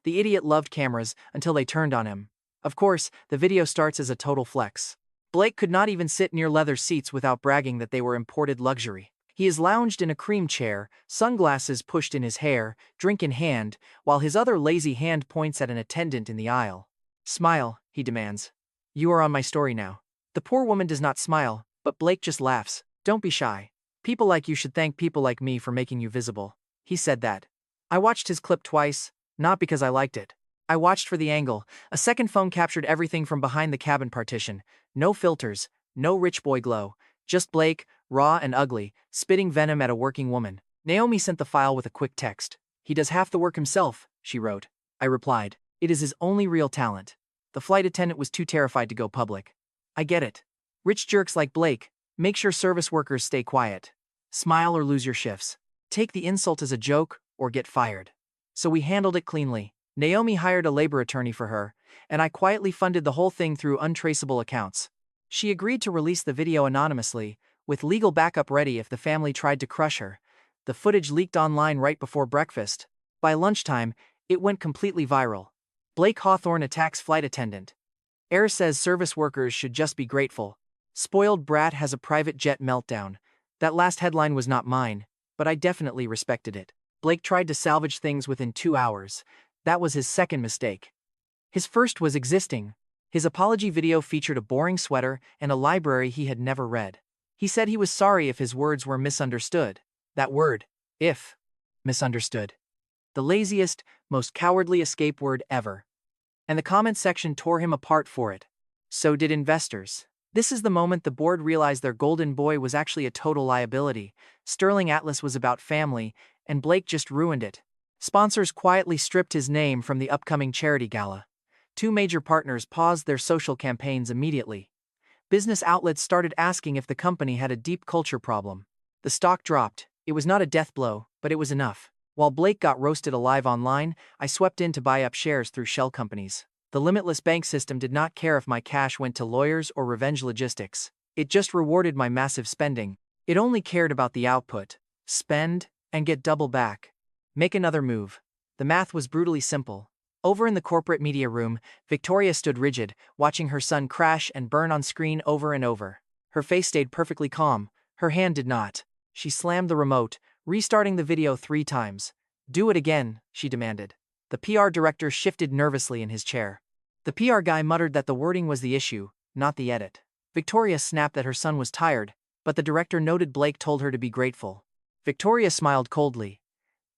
The idiot loved cameras until they turned on him. Of course, the video starts as a total flex. Blake could not even sit near leather seats without bragging that they were imported luxury. He is lounged in a cream chair, sunglasses pushed in his hair, drink in hand, while his other lazy hand points at an attendant in the aisle. Smile, he demands. You are on my story now. The poor woman does not smile, but Blake just laughs. Don't be shy. People like you should thank people like me for making you visible. He said that. I watched his clip twice, not because I liked it. I watched for the angle. A second phone captured everything from behind the cabin partition. No filters, no rich boy glow. Just Blake, raw and ugly, spitting venom at a working woman. Naomi sent the file with a quick text. He does half the work himself, she wrote. I replied. It is his only real talent. The flight attendant was too terrified to go public. I get it. Rich jerks like Blake, make sure service workers stay quiet. Smile or lose your shifts. Take the insult as a joke or get fired. So we handled it cleanly. Naomi hired a labor attorney for her, and I quietly funded the whole thing through untraceable accounts. She agreed to release the video anonymously, with legal backup ready if the family tried to crush her. The footage leaked online right before breakfast. By lunchtime, it went completely viral. Blake Hawthorne attacks flight attendant. Air says service workers should just be grateful. Spoiled brat has a private jet meltdown. That last headline was not mine, but I definitely respected it. Blake tried to salvage things within 2 hours. That was his second mistake. His first was existing. His apology video featured a boring sweater and a library he had never read. He said he was sorry if his words were misunderstood. That word, if, misunderstood. The laziest, most cowardly escape word ever. And the comment section tore him apart for it. So did investors. This is the moment the board realized their golden boy was actually a total liability. Sterling Atlas was about family, and Blake just ruined it. Sponsors quietly stripped his name from the upcoming charity gala. 2 major partners paused their social campaigns immediately. Business outlets started asking if the company had a deep culture problem. The stock dropped. It was not a death blow, but it was enough. While Blake got roasted alive online, I swept in to buy up shares through shell companies. The limitless bank system did not care if my cash went to lawyers or revenge logistics. It just rewarded my massive spending. It only cared about the output. Spend, and get double back. Make another move. The math was brutally simple. Over in the corporate media room, Victoria stood rigid, watching her son crash and burn on screen over and over. Her face stayed perfectly calm. Her hand did not. She slammed the remote, restarting the video 3 times. Do it again, she demanded. The PR director shifted nervously in his chair. The PR guy muttered that the wording was the issue, not the edit. Victoria snapped that her son was tired, but the director noted Blake told her to be grateful. Victoria smiled coldly.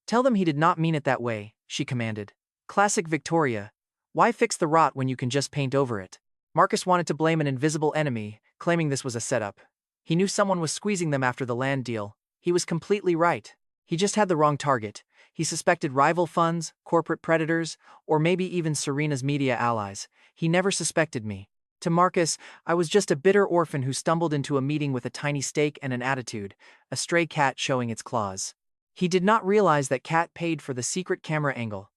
Tell them he did not mean it that way, she commanded. Classic Victoria. Why fix the rot when you can just paint over it? Marcus wanted to blame an invisible enemy, claiming this was a setup. He knew someone was squeezing them after the land deal. He was completely right. He just had the wrong target. He suspected rival funds, corporate predators, or maybe even Serena's media allies. He never suspected me. To Marcus, I was just a bitter orphan who stumbled into a meeting with a tiny stake and an attitude, a stray cat showing its claws. He did not realize that Cat paid for the secret camera angle.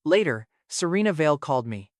Later, Serena Vale called me.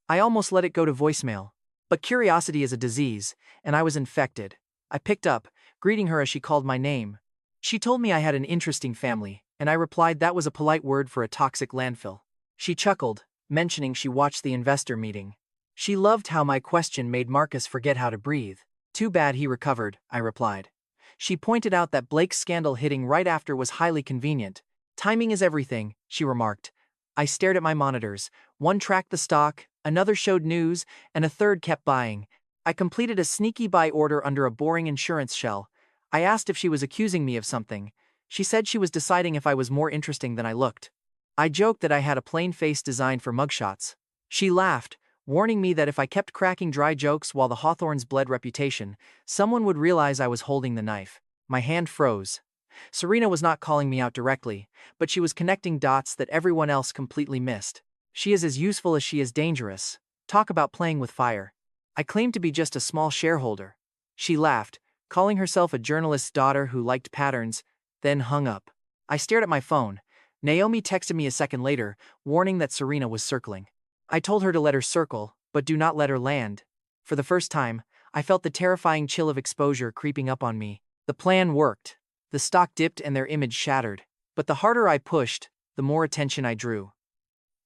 I almost let it go to voicemail. But curiosity is a disease, and I was infected. I picked up, greeting her as she called my name. She told me I had an interesting family, and I replied that was a polite word for a toxic landfill. She chuckled, mentioning she watched the investor meeting. She loved how my question made Marcus forget how to breathe. Too bad he recovered, I replied. She pointed out that Blake's scandal hitting right after was highly convenient. Timing is everything, she remarked. I stared at my monitors. One tracked the stock, another showed news, and a third kept buying. I completed a sneaky buy order under a boring insurance shell. I asked if she was accusing me of something. She said she was deciding if I was more interesting than I looked. I joked that I had a plain face designed for mugshots. She laughed, warning me that if I kept cracking dry jokes while the Hawthorns bled reputation, someone would realize I was holding the knife. My hand froze. Serena was not calling me out directly, but she was connecting dots that everyone else completely missed. She is as useful as she is dangerous. Talk about playing with fire. I claimed to be just a small shareholder. She laughed, calling herself a journalist's daughter who liked patterns, then hung up. I stared at my phone. Naomi texted me a second later, warning that Serena was circling. I told her to let her circle, but do not let her land. For the first time, I felt the terrifying chill of exposure creeping up on me. The plan worked. The stock dipped and their image shattered. But the harder I pushed, the more attention I drew.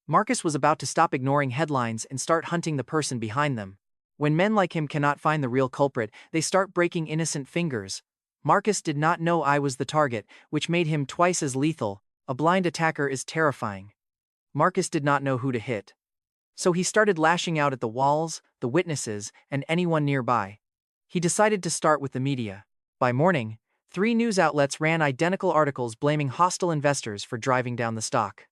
Marcus was about to stop ignoring headlines and start hunting the person behind them. When men like him cannot find the real culprit, they start breaking innocent fingers. Marcus did not know I was the target, which made him twice as lethal. A blind attacker is terrifying. Marcus did not know who to hit. So he started lashing out at the walls, the witnesses, and anyone nearby. He decided to start with the media. By morning, 3 news outlets ran identical articles blaming hostile investors for driving down the stock.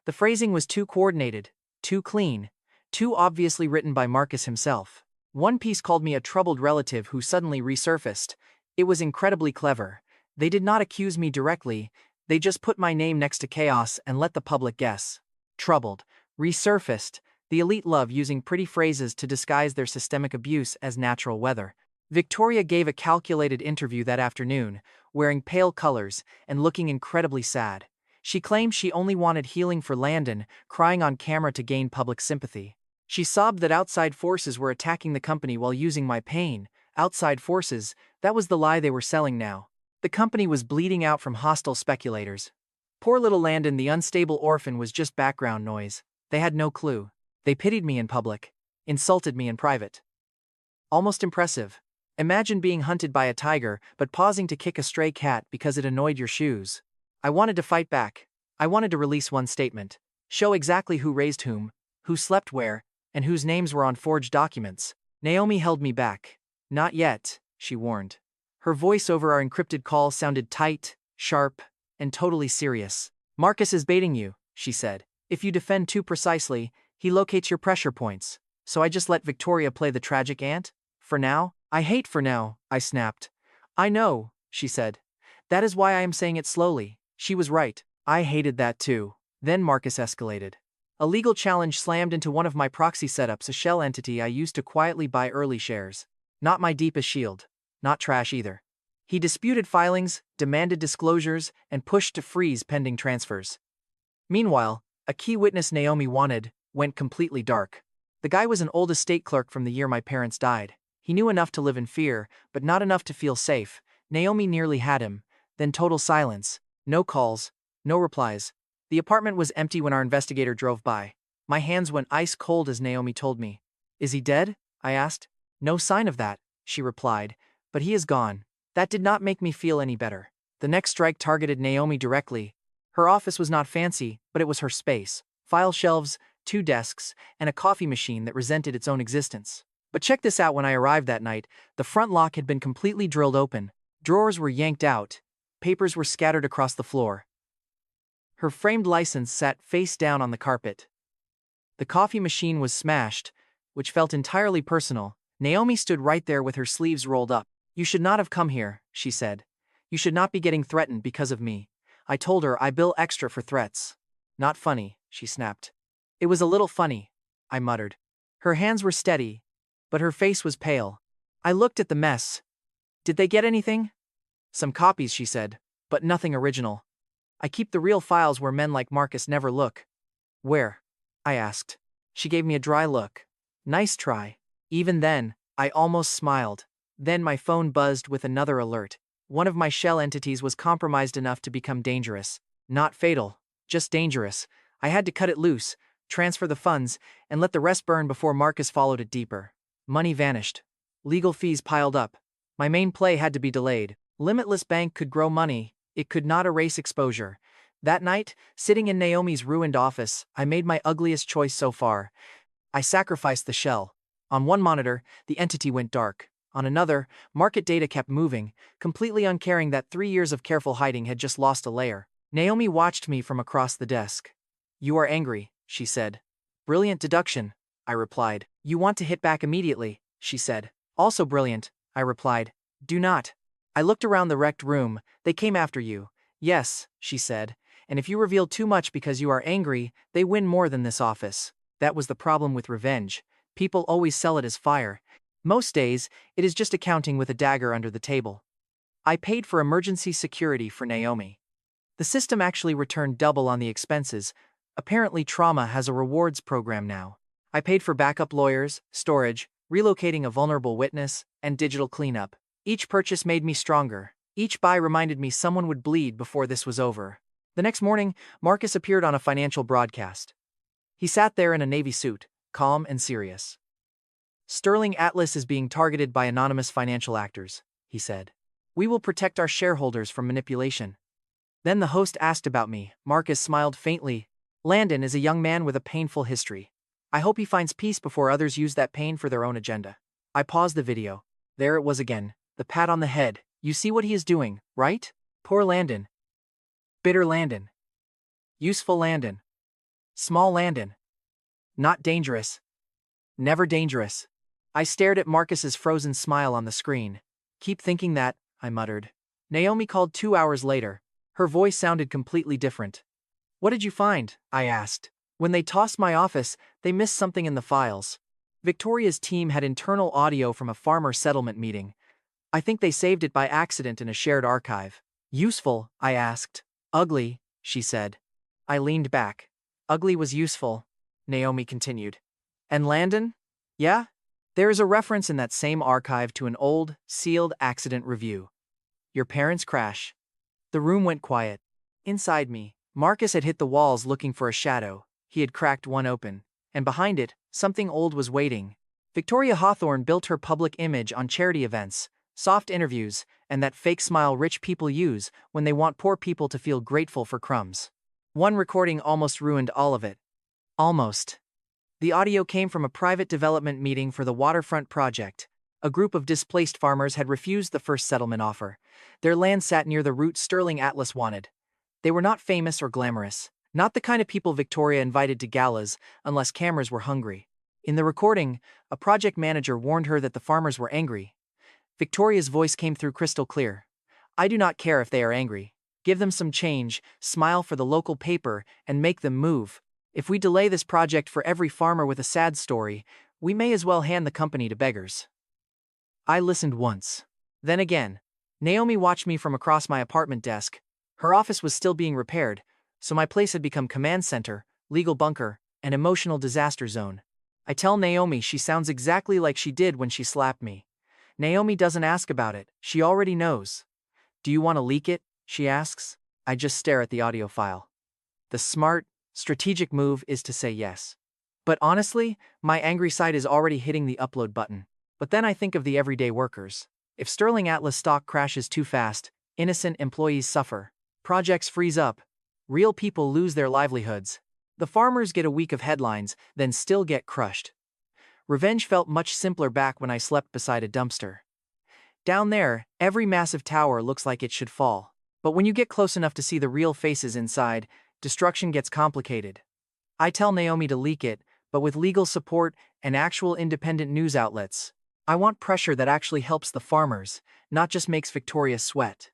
The phrasing was too coordinated, too clean, too obviously written by Marcus himself. One piece called me a troubled relative who suddenly resurfaced. It was incredibly clever. They did not accuse me directly, they just put my name next to chaos and let the public guess. Troubled, resurfaced, the elite love using pretty phrases to disguise their systemic abuse as natural weather. Victoria gave a calculated interview that afternoon, wearing pale colors and looking incredibly sad. She claimed she only wanted healing for Landon, crying on camera to gain public sympathy. She sobbed that outside forces were attacking the company while using my pain. Outside forces, that was the lie they were selling now. The company was bleeding out from hostile speculators. Poor little Landon, the unstable orphan, was just background noise. They had no clue. They pitied me in public, insulted me in private. Almost impressive. Imagine being hunted by a tiger but pausing to kick a stray cat because it annoyed your shoes. I wanted to fight back. I wanted to release one statement. Show exactly who raised whom, who slept where, and whose names were on forged documents. Naomi held me back. Not yet, she warned. Her voice over our encrypted call sounded tight, sharp, and totally serious. Marcus is baiting you, she said. If you defend too precisely, he locates your pressure points. So I just let Victoria play the tragic aunt? For now? I hate for now, I snapped. I know, she said. That is why I am saying it slowly. She was right. I hated that too. Then Marcus escalated. A legal challenge slammed into one of my proxy setups, a shell entity I used to quietly buy early shares. Not my deepest shield. Not trash either. He disputed filings, demanded disclosures, and pushed to freeze pending transfers. Meanwhile, a key witness Naomi wanted went completely dark. The guy was an old estate clerk from the year my parents died. He knew enough to live in fear, but not enough to feel safe. Naomi nearly had him. Then total silence. No calls. No replies. The apartment was empty when our investigator drove by. My hands went ice cold as Naomi told me. Is he dead? I asked. No sign of that, she replied. But he is gone. That did not make me feel any better. The next strike targeted Naomi directly. Her office was not fancy, but it was her space. File shelves, 2 desks, and a coffee machine that resented its own existence. But check this out, when I arrived that night, the front lock had been completely drilled open. Drawers were yanked out. Papers were scattered across the floor. Her framed license sat face down on the carpet. The coffee machine was smashed, which felt entirely personal. Naomi stood right there with her sleeves rolled up. You should not have come here, she said. You should not be getting threatened because of me. I told her I bill extra for threats. Not funny, she snapped. It was a little funny, I muttered. Her hands were steady, but her face was pale. I looked at the mess. Did they get anything? Some copies, she said, but nothing original. I keep the real files where men like Marcus never look. Where? I asked. She gave me a dry look. Nice try. Even then, I almost smiled. Then my phone buzzed with another alert. One of my shell entities was compromised enough to become dangerous. Not fatal, just dangerous. I had to cut it loose, transfer the funds, and let the rest burn before Marcus followed it deeper. Money vanished. Legal fees piled up. My main play had to be delayed. Limitless Bank could grow money. It could not erase exposure. That night, sitting in Naomi's ruined office, I made my ugliest choice so far. I sacrificed the shell. On one monitor, the entity went dark. On another, market data kept moving, completely uncaring that 3 years of careful hiding had just lost a layer. Naomi watched me from across the desk. You are angry, she said. Brilliant deduction, I replied. You want to hit back immediately, she said. Also brilliant, I replied. Do not. I looked around the wrecked room. They came after you. Yes, she said. And if you reveal too much because you are angry, they win more than this office. That was the problem with revenge. People always sell it as fire. Most days, it is just accounting with a dagger under the table. I paid for emergency security for Naomi. The system actually returned double on the expenses. Apparently trauma has a rewards program now. I paid for backup lawyers, storage, relocating a vulnerable witness, and digital cleanup. Each purchase made me stronger. Each buy reminded me someone would bleed before this was over. The next morning, Marcus appeared on a financial broadcast. He sat there in a navy suit, calm and serious. Sterling Atlas is being targeted by anonymous financial actors, he said. We will protect our shareholders from manipulation. Then the host asked about me. Marcus smiled faintly. Landon is a young man with a painful history. I hope he finds peace before others use that pain for their own agenda. I paused the video. There it was again, the pat on the head. You see what he is doing, right? Poor Landon. Bitter Landon. Useful Landon. Small Landon. Not dangerous. Never dangerous. I stared at Marcus's frozen smile on the screen. Keep thinking that, I muttered. Naomi called 2 hours later. Her voice sounded completely different. What did you find? I asked. When they tossed my office, they missed something in the files. Victoria's team had internal audio from a farmer settlement meeting. I think they saved it by accident in a shared archive. Useful? I asked. Ugly, she said. I leaned back. Ugly was useful, Naomi continued. And Landon? Yeah? There is a reference in that same archive to an old, sealed accident review. Your parents' crash. The room went quiet. Inside me, Marcus had hit the walls looking for a shadow. He had cracked one open, and behind it, something old was waiting. Victoria Hawthorne built her public image on charity events, soft interviews, and that fake smile rich people use when they want poor people to feel grateful for crumbs. One recording almost ruined all of it. Almost. The audio came from a private development meeting for the waterfront project. A group of displaced farmers had refused the first settlement offer. Their land sat near the route Sterling Atlas wanted. They were not famous or glamorous, not the kind of people Victoria invited to galas unless cameras were hungry. In the recording, a project manager warned her that the farmers were angry. Victoria's voice came through crystal clear. I do not care if they are angry. Give them some change, smile for the local paper, and make them move. If we delay this project for every farmer with a sad story, we may as well hand the company to beggars. I listened once. Then again. Naomi watched me from across my apartment desk. Her office was still being repaired, so my place had become command center, legal bunker, and emotional disaster zone. I tell Naomi she sounds exactly like she did when she slapped me. Naomi doesn't ask about it, she already knows. Do you want to leak it? She asks. I just stare at the audio file. The smart, strategic move is to say yes. But honestly, my angry side is already hitting the upload button. But then I think of the everyday workers. If Sterling Atlas stock crashes too fast, innocent employees suffer. Projects freeze up. Real people lose their livelihoods. The farmers get a week of headlines, then still get crushed. Revenge felt much simpler back when I slept beside a dumpster. Down there, every massive tower looks like it should fall. But when you get close enough to see the real faces inside, destruction gets complicated. I tell Naomi to leak it, but with legal support and actual independent news outlets. I want pressure that actually helps the farmers, not just makes Victoria sweat.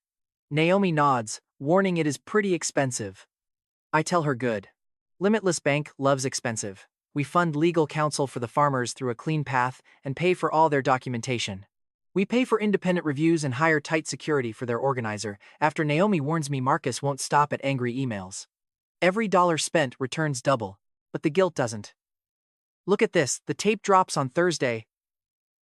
Naomi nods, warning it is pretty expensive. I tell her good. Limitless Bank loves expensive. We fund legal counsel for the farmers through a clean path and pay for all their documentation. We pay for independent reviews and hire tight security for their organizer after Naomi warns me Marcus won't stop at angry emails. Every dollar spent returns double, but the guilt doesn't. Look at this, the tape drops on Thursday,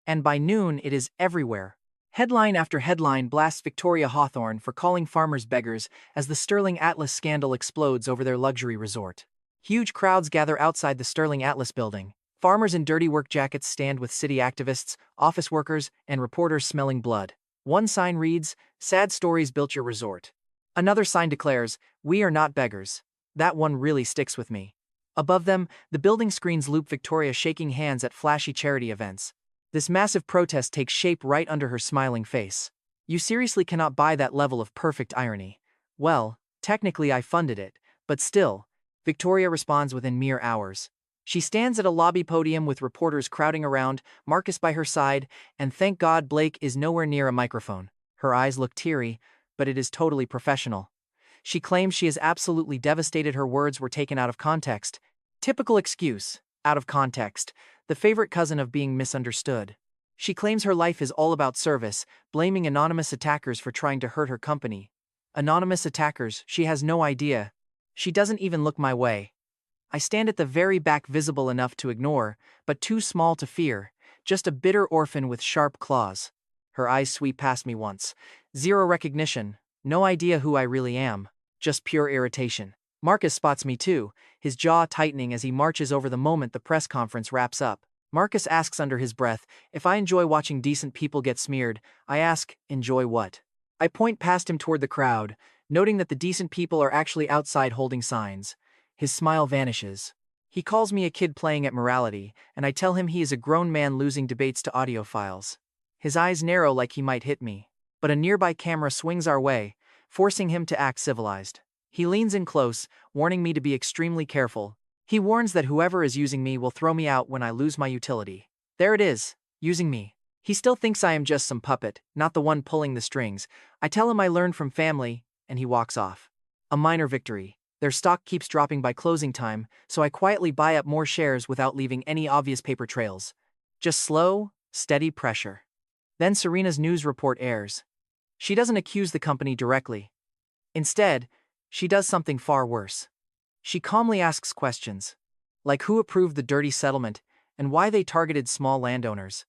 and by noon it is everywhere. Headline after headline blasts Victoria Hawthorne for calling farmers beggars as the Sterling Atlas scandal explodes over their luxury resort. Huge crowds gather outside the Sterling Atlas building. Farmers in dirty work jackets stand with city activists, office workers, and reporters smelling blood. One sign reads, "Sad stories built your resort." Another sign declares, "We are not beggars." That one really sticks with me. Above them, the building screens loop Victoria shaking hands at flashy charity events. This massive protest takes shape right under her smiling face. You seriously cannot buy that level of perfect irony. Well, technically I funded it, but still, Victoria responds within mere hours. She stands at a lobby podium with reporters crowding around, Marcus by her side, and thank God Blake is nowhere near a microphone. Her eyes look teary, but it is totally professional. She claims she is absolutely devastated her words were taken out of context. Typical excuse, out of context, the favorite cousin of being misunderstood. She claims her life is all about service, blaming anonymous attackers for trying to hurt her company. Anonymous attackers, she has no idea. She doesn't even look my way. I stand at the very back, visible enough to ignore, but too small to fear, just a bitter orphan with sharp claws. Her eyes sweep past me once. Zero recognition, no idea who I really am, just pure irritation. Marcus spots me too, his jaw tightening as he marches over the moment the press conference wraps up. Marcus asks under his breath, if I enjoy watching decent people get smeared. I ask, enjoy what? I point past him toward the crowd, noting that the decent people are actually outside holding signs. His smile vanishes. He calls me a kid playing at morality, and I tell him he is a grown man losing debates to audiophiles. His eyes narrow like he might hit me, but a nearby camera swings our way, forcing him to act civilized. He leans in close, warning me to be extremely careful. He warns that whoever is using me will throw me out when I lose my utility. There it is, using me. He still thinks I am just some puppet, not the one pulling the strings. I tell him I learned from family, and he walks off. A minor victory. Their stock keeps dropping by closing time, so I quietly buy up more shares without leaving any obvious paper trails. Just slow, steady pressure. Then Serena's news report airs. She doesn't accuse the company directly. Instead, she does something far worse. She calmly asks questions, like who approved the dirty settlement and why they targeted small landowners.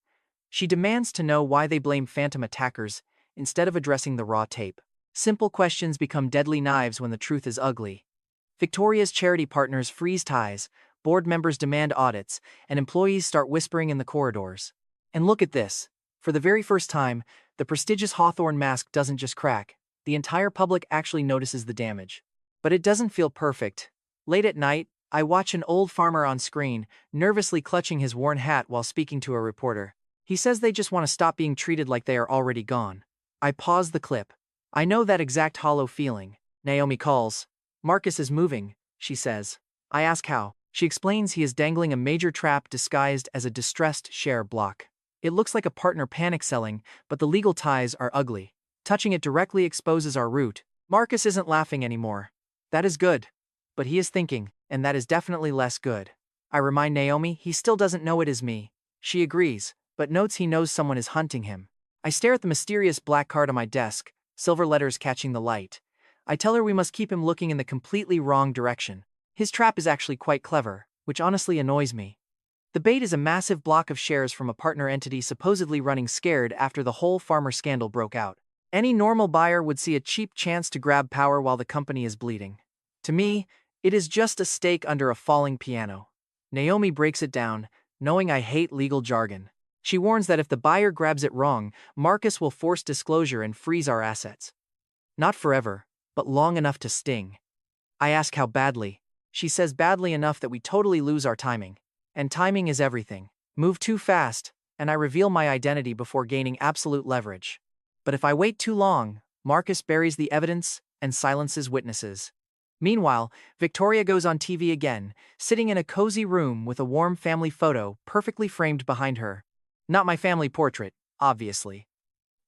She demands to know why they blame phantom attackers instead of addressing the raw tape. Simple questions become deadly knives when the truth is ugly. Victoria's charity partners freeze ties, board members demand audits, and employees start whispering in the corridors. And look at this. For the very first time, the prestigious Hawthorne mask doesn't just crack. The entire public actually notices the damage. But it doesn't feel perfect. Late at night, I watch an old farmer on screen, nervously clutching his worn hat while speaking to a reporter. He says they just want to stop being treated like they are already gone. I pause the clip. I know that exact hollow feeling. Naomi calls. Marcus is moving, she says. I ask how. She explains he is dangling a major trap disguised as a distressed share block. It looks like a partner panic selling, but the legal ties are ugly. Touching it directly exposes our root. Marcus isn't laughing anymore. That is good. But he is thinking, and that is definitely less good. I remind Naomi he still doesn't know it is me. She agrees, but notes he knows someone is hunting him. I stare at the mysterious black card on my desk, silver letters catching the light. I tell her we must keep him looking in the completely wrong direction. His trap is actually quite clever, which honestly annoys me. The bait is a massive block of shares from a partner entity supposedly running scared after the whole farmer scandal broke out. Any normal buyer would see a cheap chance to grab power while the company is bleeding. To me, it is just a stake under a falling piano. Naomi breaks it down, knowing I hate legal jargon. She warns that if the buyer grabs it wrong, Marcus will force disclosure and freeze our assets. Not forever, but long enough to sting. I ask how badly. She says badly enough that we totally lose our timing. And timing is everything. Move too fast, and I reveal my identity before gaining absolute leverage. But if I wait too long, Marcus buries the evidence and silences witnesses. Meanwhile, Victoria goes on TV again, sitting in a cozy room with a warm family photo perfectly framed behind her. Not my family portrait, obviously.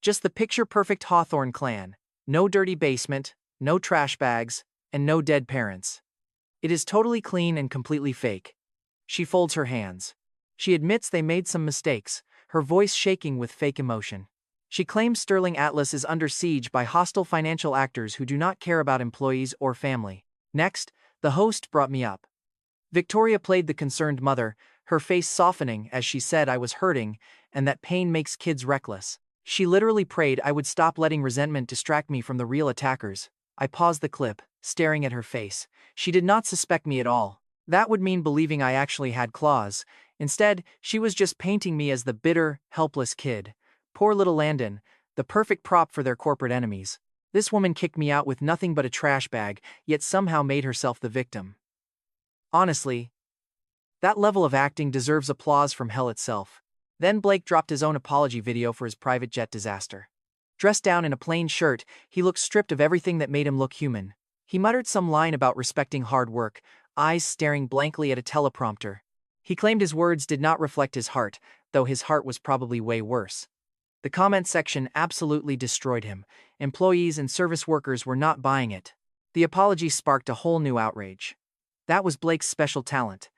Just the picture-perfect Hawthorne clan. No dirty basement, no trash bags, and no dead parents. It is totally clean and completely fake. She folds her hands. She admits they made some mistakes, her voice shaking with fake emotion. She claims Sterling Atlas is under siege by hostile financial actors who do not care about employees or family. Next, the host brought me up. Victoria played the concerned mother, her face softening as she said I was hurting and that pain makes kids reckless. She literally prayed I would stop letting resentment distract me from the real attackers. I paused the clip, staring at her face. She did not suspect me at all. That would mean believing I actually had claws. Instead, she was just painting me as the bitter, helpless kid. Poor little Landon, the perfect prop for their corporate enemies. This woman kicked me out with nothing but a trash bag, yet somehow made herself the victim. Honestly, that level of acting deserves applause from hell itself. Then Blake dropped his own apology video for his private jet disaster. Dressed down in a plain shirt, he looked stripped of everything that made him look human. He muttered some line about respecting hard work, eyes staring blankly at a teleprompter. He claimed his words did not reflect his heart, though his heart was probably way worse. The comment section absolutely destroyed him. Employees and service workers were not buying it. The apology sparked a whole new outrage. That was Blake's special talent.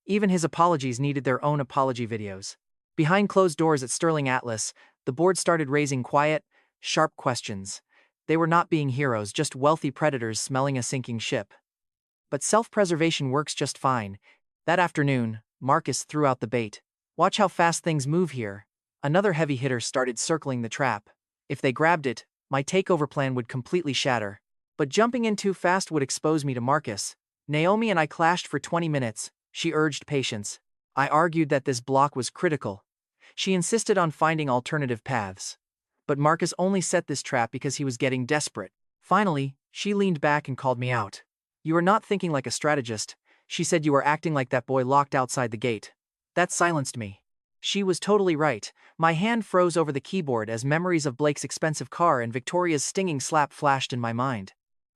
Even his apologies needed their own apology videos. Behind closed doors at Sterling Atlas, the board started raising quiet, sharp questions. They were not being heroes, just wealthy predators smelling a sinking ship. But self-preservation works just fine. That afternoon, Marcus threw out the bait. Watch how fast things move here. Another heavy hitter started circling the trap. If they grabbed it, my takeover plan would completely shatter. But jumping in too fast would expose me to Marcus. Naomi and I clashed for 20 minutes. She urged patience. I argued that this block was critical. She insisted on finding alternative paths. But Marcus only set this trap because he was getting desperate. Finally, she leaned back and called me out. You are not thinking like a strategist. She said you were acting like that boy locked outside the gate. That silenced me. She was totally right. My hand froze over the keyboard as memories of Blake's expensive car and Victoria's stinging slap flashed in my mind.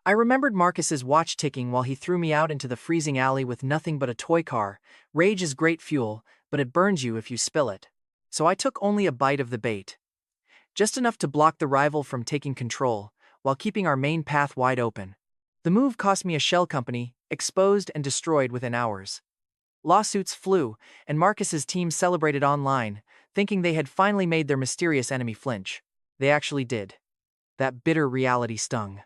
I remembered Marcus's watch ticking while he threw me out into the freezing alley with nothing but a toy car. Rage is great fuel, but it burns you if you spill it. So I took only a bite of the bait. Just enough to block the rival from taking control, while keeping our main path wide open. The move cost me a shell company, exposed and destroyed within hours. Lawsuits flew, and Marcus's team celebrated online, thinking they had finally made their mysterious enemy flinch. They actually did. That bitter reality stung.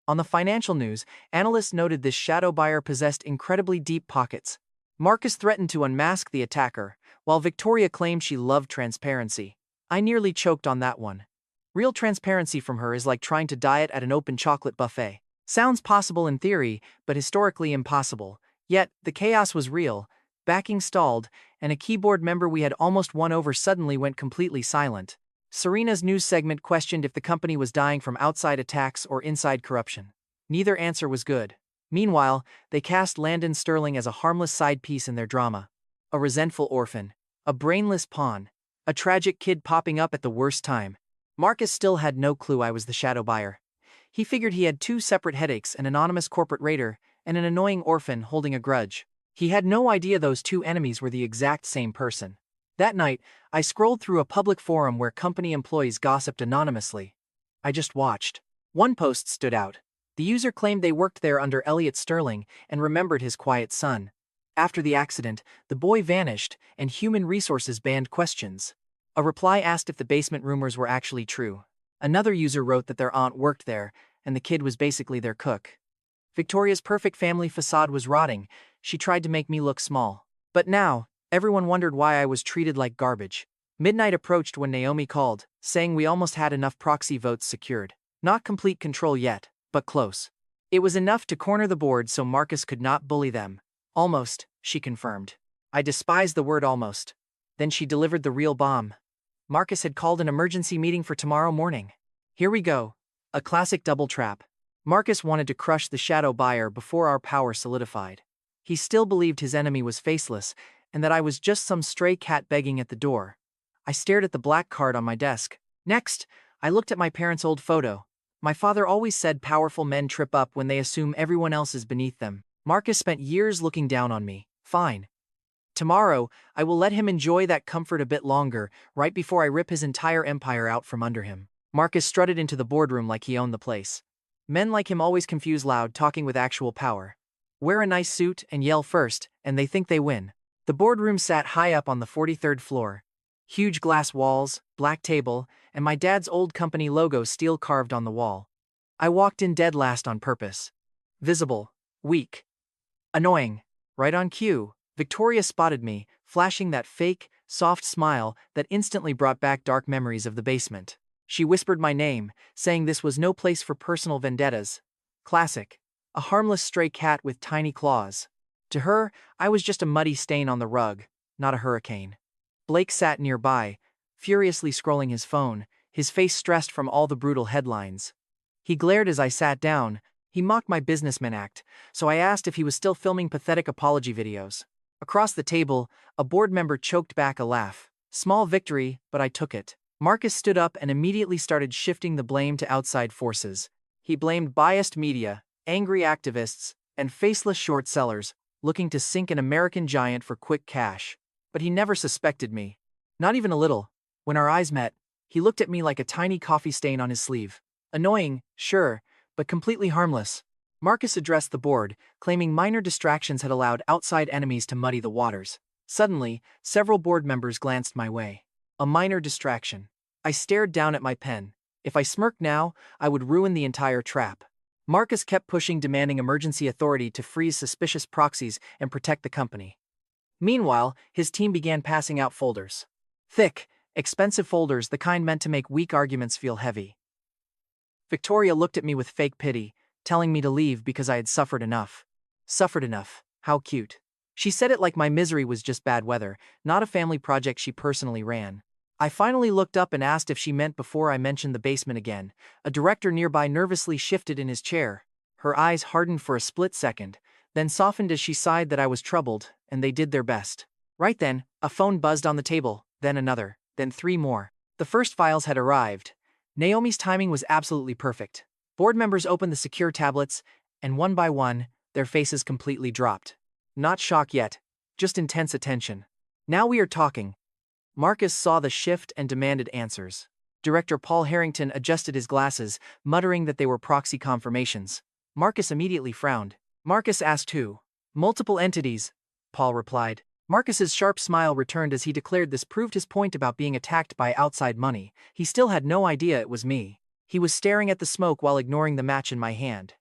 On the financial news, analysts noted this shadow buyer possessed incredibly deep pockets. Marcus threatened to unmask the attacker, while Victoria claimed she loved transparency. I nearly choked on that one. Real transparency from her is like trying to diet at an open chocolate buffet. Sounds possible in theory, but historically impossible. Yet, the chaos was real, backing stalled, and a keyboard member we had almost won over suddenly went completely silent. Serena's news segment questioned if the company was dying from outside attacks or inside corruption. Neither answer was good. Meanwhile, they cast Landon Sterling as a harmless side piece in their drama. A resentful orphan. A brainless pawn. A tragic kid popping up at the worst time. Marcus still had no clue I was the shadow buyer. He figured he had two separate headaches, an anonymous corporate raider, and an annoying orphan holding a grudge. He had no idea those two enemies were the exact same person. That night, I scrolled through a public forum where company employees gossiped anonymously. I just watched. One post stood out. The user claimed they worked there under Elliot Sterling and remembered his quiet son. After the accident, the boy vanished, and human resources banned questions. A reply asked if the basement rumors were actually true. Another user wrote that their aunt worked there, and the kid was basically their cook. Victoria's perfect family facade was rotting. She tried to make me look small. But now, everyone wondered why I was treated like garbage. Midnight approached when Naomi called, saying we almost had enough proxy votes secured. Not complete control yet, but close. It was enough to corner the board so Marcus could not bully them. Almost, she confirmed. I despised the word almost. Then she delivered the real bomb. Marcus had called an emergency meeting for tomorrow morning. Here we go. A classic double trap. Marcus wanted to crush the shadow buyer before our power solidified. He still believed his enemy was faceless, and that I was just some stray cat begging at the door. I stared at the black card on my desk. Next, I looked at my parents' old photo. My father always said powerful men trip up when they assume everyone else is beneath them. Marcus spent years looking down on me. Fine. Tomorrow, I will let him enjoy that comfort a bit longer, right before I rip his entire empire out from under him. Marcus strutted into the boardroom like he owned the place. Men like him always confuse loud talking with actual power. Wear a nice suit and yell first, and they think they win. The boardroom sat high up on the 43rd floor. Huge glass walls, black table, and my dad's old company logo steel carved on the wall. I walked in dead last on purpose. Visible. Weak. Annoying. Right on cue, Victoria spotted me, flashing that fake, soft smile that instantly brought back dark memories of the basement. She whispered my name, saying this was no place for personal vendettas. Classic. A harmless stray cat with tiny claws. To her, I was just a muddy stain on the rug, not a hurricane. Blake sat nearby, furiously scrolling his phone, his face stressed from all the brutal headlines. He glared as I sat down. He mocked my businessman act, so I asked if he was still filming pathetic apology videos. Across the table, a board member choked back a laugh. Small victory, but I took it. Marcus stood up and immediately started shifting the blame to outside forces. He blamed biased media, angry activists, and faceless short sellers, looking to sink an American giant for quick cash. But he never suspected me. Not even a little. When our eyes met, he looked at me like a tiny coffee stain on his sleeve. Annoying, sure, but completely harmless. Marcus addressed the board, claiming minor distractions had allowed outside enemies to muddy the waters. Suddenly, several board members glanced my way. A minor distraction. I stared down at my pen. If I smirked now, I would ruin the entire trap. Marcus kept pushing, demanding emergency authority to freeze suspicious proxies and protect the company. Meanwhile, his team began passing out folders. Thick, expensive folders, the kind meant to make weak arguments feel heavy. Victoria looked at me with fake pity, telling me to leave because I had suffered enough. Suffered enough. How cute. She said it like my misery was just bad weather, not a family project she personally ran. I finally looked up and asked if she meant before I mentioned the basement again. A director nearby nervously shifted in his chair. Her eyes hardened for a split second, then softened as she sighed that I was troubled, and they did their best. Right then, a phone buzzed on the table, then another, then three more. The first files had arrived. Naomi's timing was absolutely perfect. Board members opened the secure tablets, and one by one, their faces completely dropped. Not shock yet, just intense attention. Now we are talking. Marcus saw the shift and demanded answers. Director Paul Harrington adjusted his glasses, muttering that they were proxy confirmations. Marcus immediately frowned. Marcus asked who. Multiple entities, Paul replied. Marcus's sharp smile returned as he declared this proved his point about being attacked by outside money. He still had no idea it was me. He was staring at the smoke while ignoring the match in my hand.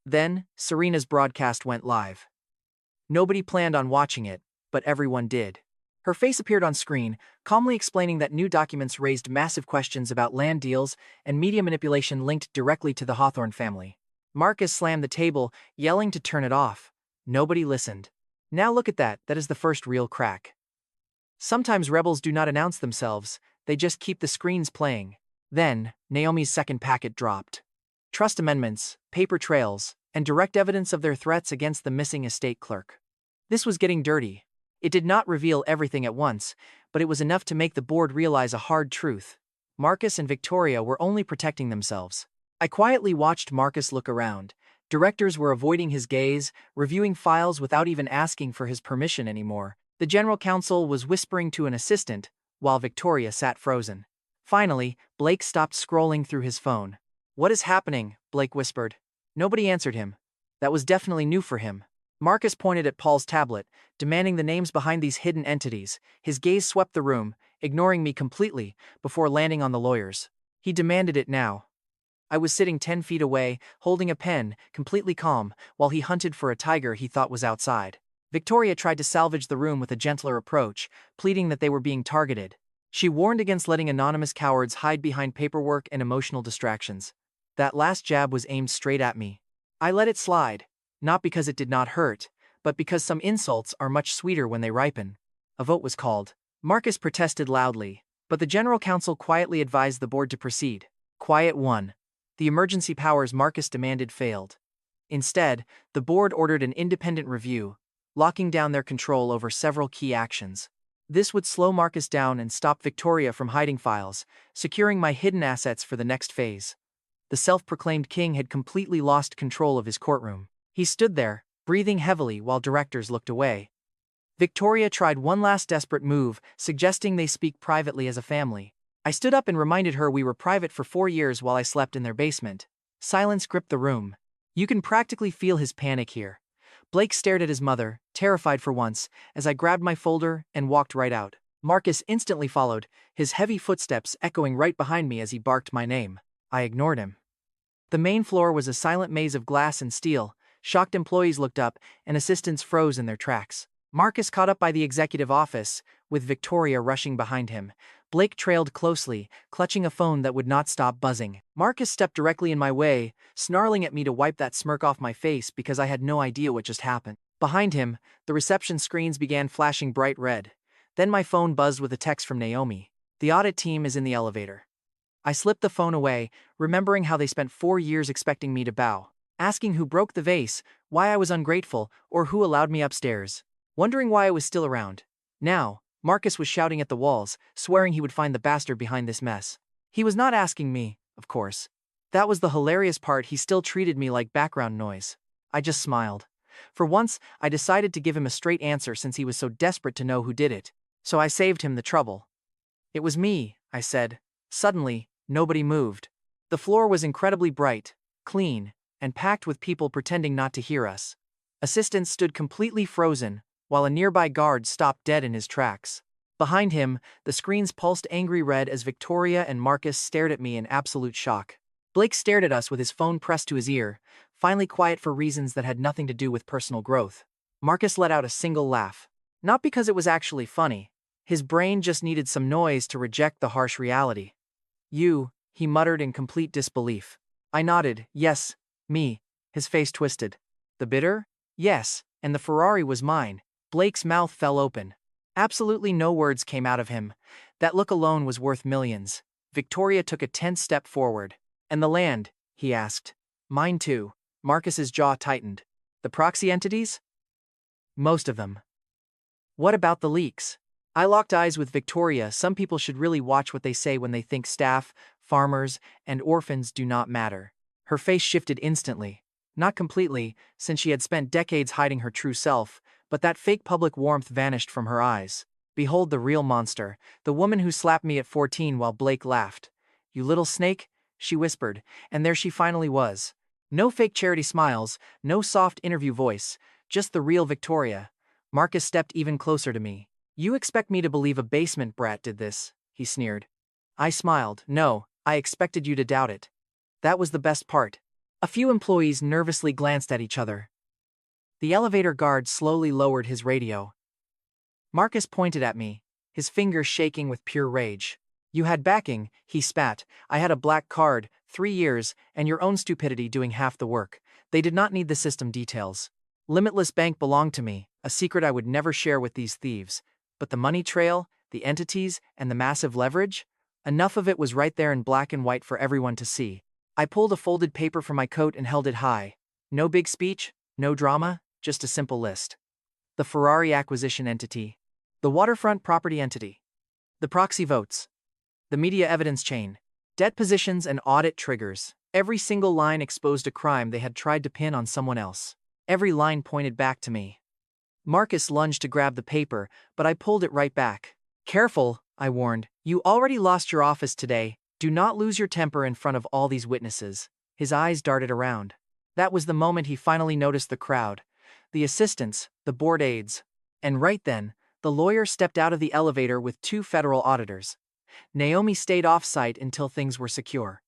Then, Serena's broadcast went live. Nobody planned on watching it, but everyone did. Her face appeared on screen, calmly explaining that new documents raised massive questions about land deals and media manipulation linked directly to the Hawthorne family. Marcus slammed the table, yelling to turn it off. Nobody listened. Now look at that, that is the first real crack. Sometimes rebels do not announce themselves, they just keep the screens playing. Then, Naomi's second packet dropped. Trust amendments, paper trails, and direct evidence of their threats against the missing estate clerk. This was getting dirty. It did not reveal everything at once, but it was enough to make the board realize a hard truth. Marcus and Victoria were only protecting themselves. I quietly watched Marcus look around. Directors were avoiding his gaze, reviewing files without even asking for his permission anymore. The general counsel was whispering to an assistant, while Victoria sat frozen. Finally, Blake stopped scrolling through his phone. What is happening? Blake whispered. Nobody answered him. That was definitely new for him. Marcus pointed at Paul's tablet, demanding the names behind these hidden entities. His gaze swept the room, ignoring me completely, before landing on the lawyers. He demanded it now. I was sitting 10 feet away, holding a pen, completely calm, while he hunted for a tiger he thought was outside. Victoria tried to salvage the room with a gentler approach, pleading that they were being targeted. She warned against letting anonymous cowards hide behind paperwork and emotional distractions. That last jab was aimed straight at me. I let it slide, not because it did not hurt, but because some insults are much sweeter when they ripen. A vote was called. Marcus protested loudly, but the general counsel quietly advised the board to proceed. Quiet won. The emergency powers Marcus demanded failed. Instead, the board ordered an independent review, locking down their control over several key actions. This would slow Marcus down and stop Victoria from hiding files, securing my hidden assets for the next phase. The self-proclaimed king had completely lost control of his courtroom. He stood there, breathing heavily while directors looked away. Victoria tried one last desperate move, suggesting they speak privately as a family. I stood up and reminded her we were private for 4 years while I slept in their basement. Silence gripped the room. You can practically feel his panic here. Blake stared at his mother, terrified for once, as I grabbed my folder and walked right out. Marcus instantly followed, his heavy footsteps echoing right behind me as he barked my name. I ignored him. The main floor was a silent maze of glass and steel. Shocked employees looked up, and assistants froze in their tracks. Marcus caught up by the executive office, with Victoria rushing behind him. Blake trailed closely, clutching a phone that would not stop buzzing. Marcus stepped directly in my way, snarling at me to wipe that smirk off my face because I had no idea what just happened. Behind him, the reception screens began flashing bright red. Then my phone buzzed with a text from Naomi. The audit team is in the elevator. I slipped the phone away, remembering how they spent 4 years expecting me to bow, asking who broke the vase, why I was ungrateful, or who allowed me upstairs. Wondering why I was still around. Now, Marcus was shouting at the walls, swearing he would find the bastard behind this mess. He was not asking me, of course. That was the hilarious part. He still treated me like background noise. I just smiled. For once, I decided to give him a straight answer since he was so desperate to know who did it. So I saved him the trouble. It was me, I said. Suddenly, nobody moved. The floor was incredibly bright, clean, and packed with people pretending not to hear us. Assistants stood completely frozen, while a nearby guard stopped dead in his tracks. Behind him, the screens pulsed angry red as Victoria and Marcus stared at me in absolute shock. Blake stared at us with his phone pressed to his ear, finally quiet for reasons that had nothing to do with personal growth. Marcus let out a single laugh. Not because it was actually funny. His brain just needed some noise to reject the harsh reality. You, he muttered in complete disbelief. I nodded, yes, me. His face twisted. The bidder? Yes, and the Ferrari was mine. Blake's mouth fell open. Absolutely no words came out of him. That look alone was worth millions. Victoria took a tense step forward. And the land? He asked. Mine too. Marcus's jaw tightened. The proxy entities? Most of them. What about the leaks? I locked eyes with Victoria. Some people should really watch what they say when they think staff, farmers, and orphans do not matter. Her face shifted instantly. Not completely, since she had spent decades hiding her true self, but that fake public warmth vanished from her eyes. Behold the real monster, the woman who slapped me at 14 while Blake laughed. You little snake, she whispered, and there she finally was. No fake charity smiles, no soft interview voice, just the real Victoria. Marcus stepped even closer to me. You expect me to believe a basement brat did this, he sneered. I smiled. No, I expected you to doubt it. That was the best part. A few employees nervously glanced at each other. The elevator guard slowly lowered his radio. Marcus pointed at me, his fingers shaking with pure rage. You had backing, he spat. I had a black card, 3 years, and your own stupidity doing half the work. They did not need the system details. Limitless Bank belonged to me, a secret I would never share with these thieves. But the money trail, the entities, and the massive leverage? Enough of it was right there in black and white for everyone to see. I pulled a folded paper from my coat and held it high. No big speech, no drama, just a simple list. The Ferrari acquisition entity. The waterfront property entity. The proxy votes. The media evidence chain. Debt positions and audit triggers. Every single line exposed a crime they had tried to pin on someone else. Every line pointed back to me. Marcus lunged to grab the paper, but I pulled it right back. Careful, I warned. You already lost your office today. Do not lose your temper in front of all these witnesses. His eyes darted around. That was the moment he finally noticed the crowd. The assistants, the board aides. And right then, the lawyer stepped out of the elevator with 2 federal auditors. Naomi stayed off-site until things were secure.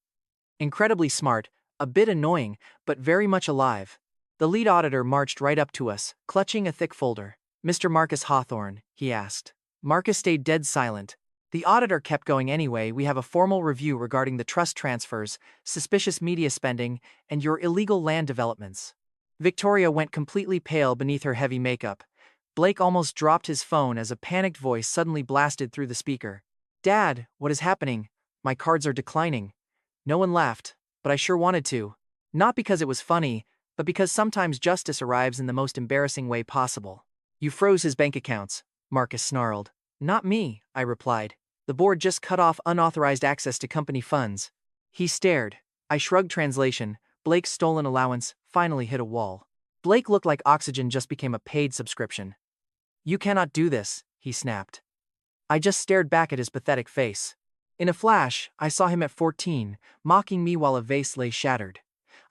Incredibly smart, a bit annoying, but very much alive. The lead auditor marched right up to us, clutching a thick folder. Mr. Marcus Hawthorne, he asked. Marcus stayed dead silent. The auditor kept going anyway. We have a formal review regarding the trust transfers, suspicious media spending, and your illegal land developments. Victoria went completely pale beneath her heavy makeup. Blake almost dropped his phone as a panicked voice suddenly blasted through the speaker. Dad, what is happening? My cards are declining. No one laughed, but I sure wanted to. Not because it was funny, but because sometimes justice arrives in the most embarrassing way possible. You froze his bank accounts, Marcus snarled. Not me, I replied. The board just cut off unauthorized access to company funds. He stared. I shrugged. Translation. Blake's stolen allowance finally hit a wall. Blake looked like oxygen just became a paid subscription. You cannot do this, he snapped. I just stared back at his pathetic face. In a flash, I saw him at 14, mocking me while a vase lay shattered.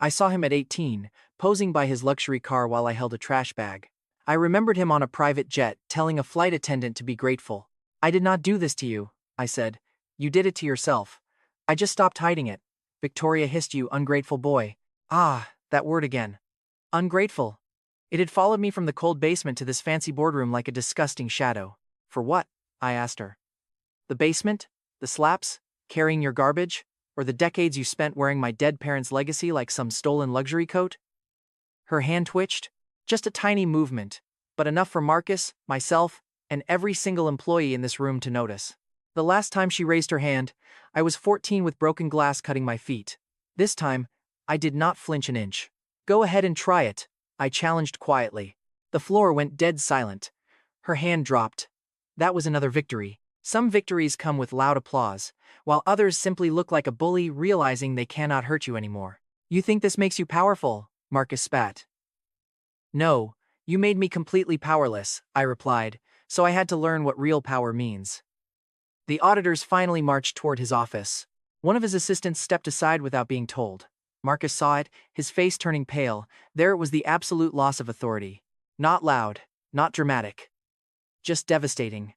I saw him at 18, posing by his luxury car while I held a trash bag. I remembered him on a private jet, telling a flight attendant to be grateful. I did not do this to you, I said. You did it to yourself. I just stopped hiding it. Victoria hissed. You ungrateful boy. Ah, that word again. Ungrateful. It had followed me from the cold basement to this fancy boardroom like a disgusting shadow. For what? I asked her. The basement? The slaps? Carrying your garbage? Or the decades you spent wearing my dead parents' legacy like some stolen luxury coat? Her hand twitched. Just a tiny movement, but enough for Marcus, myself, and every single employee in this room to notice. The last time she raised her hand, I was 14 with broken glass cutting my feet. This time, I did not flinch an inch. Go ahead and try it, I challenged quietly. The floor went dead silent. Her hand dropped. That was another victory. Some victories come with loud applause, while others simply look like a bully realizing they cannot hurt you anymore. You think this makes you powerful? Marcus spat. No, you made me completely powerless, I replied, so I had to learn what real power means. The auditors finally marched toward his office. One of his assistants stepped aside without being told. Marcus saw it, his face turning pale. There it was, the absolute loss of authority. Not loud, not dramatic. Just devastating.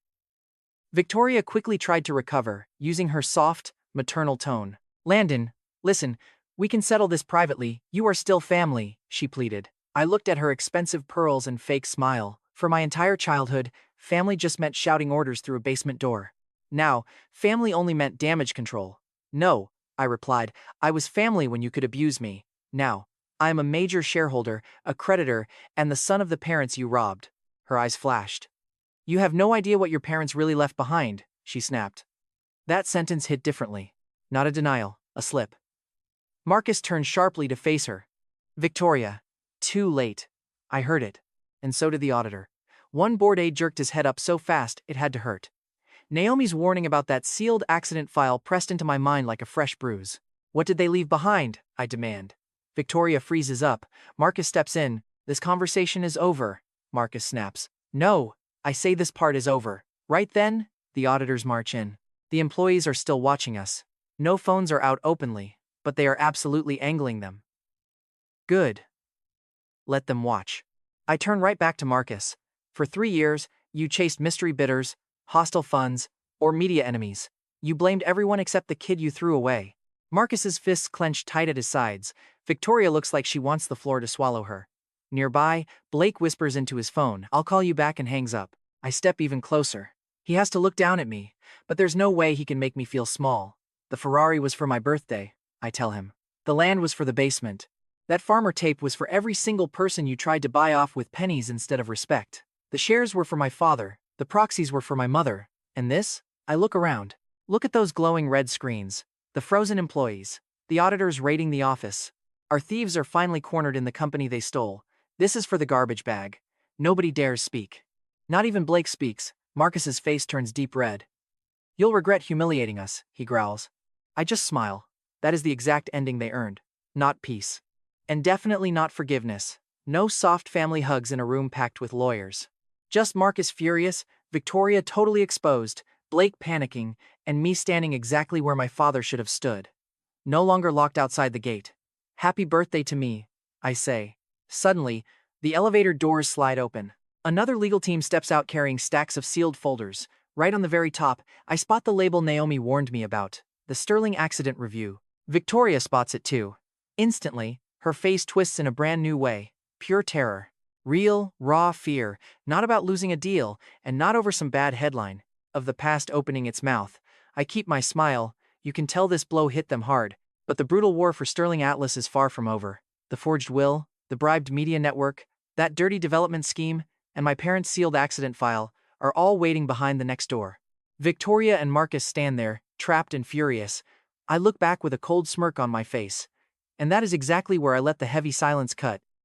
Victoria quickly tried to recover, using her soft, maternal tone. Landon, listen, we can settle this privately. You are still family, she pleaded. I looked at her expensive pearls and fake smile. For my entire childhood, family just meant shouting orders through a basement door. Now, family only meant damage control. No, I replied, I was family when you could abuse me. Now, I am a major shareholder, a creditor, and the son of the parents you robbed. Her eyes flashed. You have no idea what your parents really left behind, she snapped. That sentence hit differently. Not a denial, a slip. Marcus turned sharply to face her. Victoria. Too late. I heard it. And so did the auditor. One bored aide jerked his head up so fast it had to hurt. Naomi's warning about that sealed accident file pressed into my mind like a fresh bruise. What did they leave behind? I demand. Victoria freezes up. Marcus steps in. This conversation is over, Marcus snaps. No, I say this part is over. Right then, the auditors march in. The employees are still watching us. No phones are out openly, but they are absolutely angling them. Good. Let them watch. I turn right back to Marcus. For 3 years, you chased mystery bidders, hostile funds, or media enemies. You blamed everyone except the kid you threw away. Marcus's fists clenched tight at his sides. Victoria looks like she wants the floor to swallow her. Nearby, Blake whispers into his phone, "I'll call you back," and hangs up. I step even closer. He has to look down at me, but there's no way he can make me feel small. The Ferrari was for my birthday, I tell him. The land was for the basement. That farmer tape was for every single person you tried to buy off with pennies instead of respect. The shares were for my father, the proxies were for my mother, and this? I look around. Look at those glowing red screens. The frozen employees. The auditors raiding the office. Our thieves are finally cornered in the company they stole. This is for the garbage bag. Nobody dares speak. Not even Blake speaks. Marcus's face turns deep red. You'll regret humiliating us, he growls. I just smile. That is the exact ending they earned. Not peace. And definitely not forgiveness. No soft family hugs in a room packed with lawyers. Just Marcus furious, Victoria totally exposed, Blake panicking, and me standing exactly where my father should have stood. No longer locked outside the gate. Happy birthday to me, I say. Suddenly, the elevator doors slide open. Another legal team steps out carrying stacks of sealed folders. Right on the very top, I spot the label Naomi warned me about, the Sterling Accident Review. Victoria spots it too. Instantly, her face twists in a brand new way. Pure terror. Real, raw fear, not about losing a deal, and not over some bad headline. Of the past opening its mouth. I keep my smile. You can tell this blow hit them hard. But the brutal war for Sterling Atlas is far from over. The forged will, the bribed media network, that dirty development scheme, and my parents' sealed accident file are all waiting behind the next door. Victoria and Marcus stand there, trapped and furious. I look back with a cold smirk on my face. And that is exactly where I let the heavy silence cut.